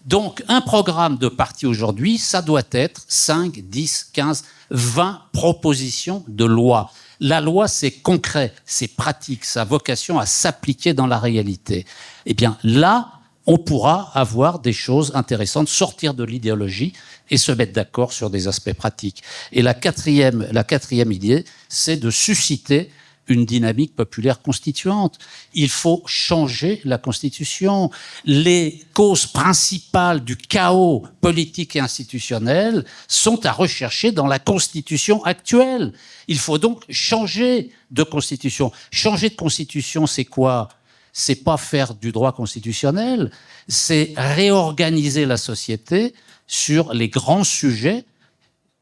I: Donc, un programme de parti aujourd'hui, ça doit être 5, 10, 15, 20 propositions de loi. La loi, c'est concret, c'est pratique, ça a vocation à s'appliquer dans la réalité. Eh bien, là, on pourra avoir des choses intéressantes, sortir de l'idéologie et se mettre d'accord sur des aspects pratiques. Et la quatrième idée, c'est de susciter une dynamique populaire constituante. Il faut changer la Constitution. Les causes principales du chaos politique et institutionnel sont à rechercher dans la Constitution actuelle. Il faut donc changer de Constitution. Changer de Constitution, c'est quoi ? C'est pas faire du droit constitutionnel, c'est réorganiser la société sur les grands sujets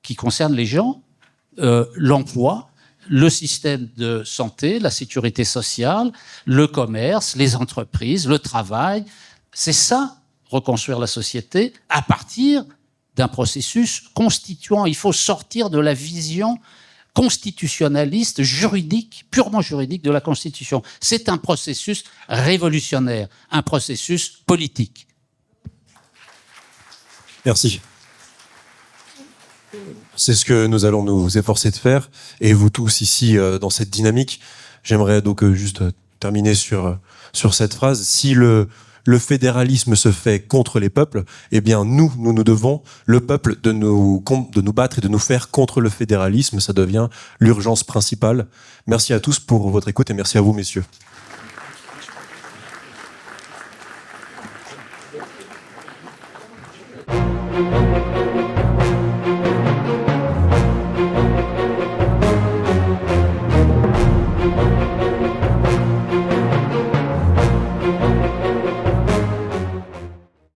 I: qui concernent les gens, l'emploi, le système de santé, la sécurité sociale, le commerce, les entreprises, le travail. C'est ça, reconstruire la société à partir d'un processus constituant. Il faut sortir de la vision constitutionnaliste, juridique, purement juridique de la Constitution. C'est un processus révolutionnaire, un processus politique.
F: Merci. C'est ce que nous allons nous efforcer de faire. Et vous tous ici, dans cette dynamique, j'aimerais donc juste terminer sur cette phrase. Si le fédéralisme se fait contre les peuples, eh bien nous devons, le peuple, de nous battre et de nous faire contre le fédéralisme. Ça devient l'urgence principale. Merci à tous pour votre écoute et merci à vous, messieurs.
K: Thank you.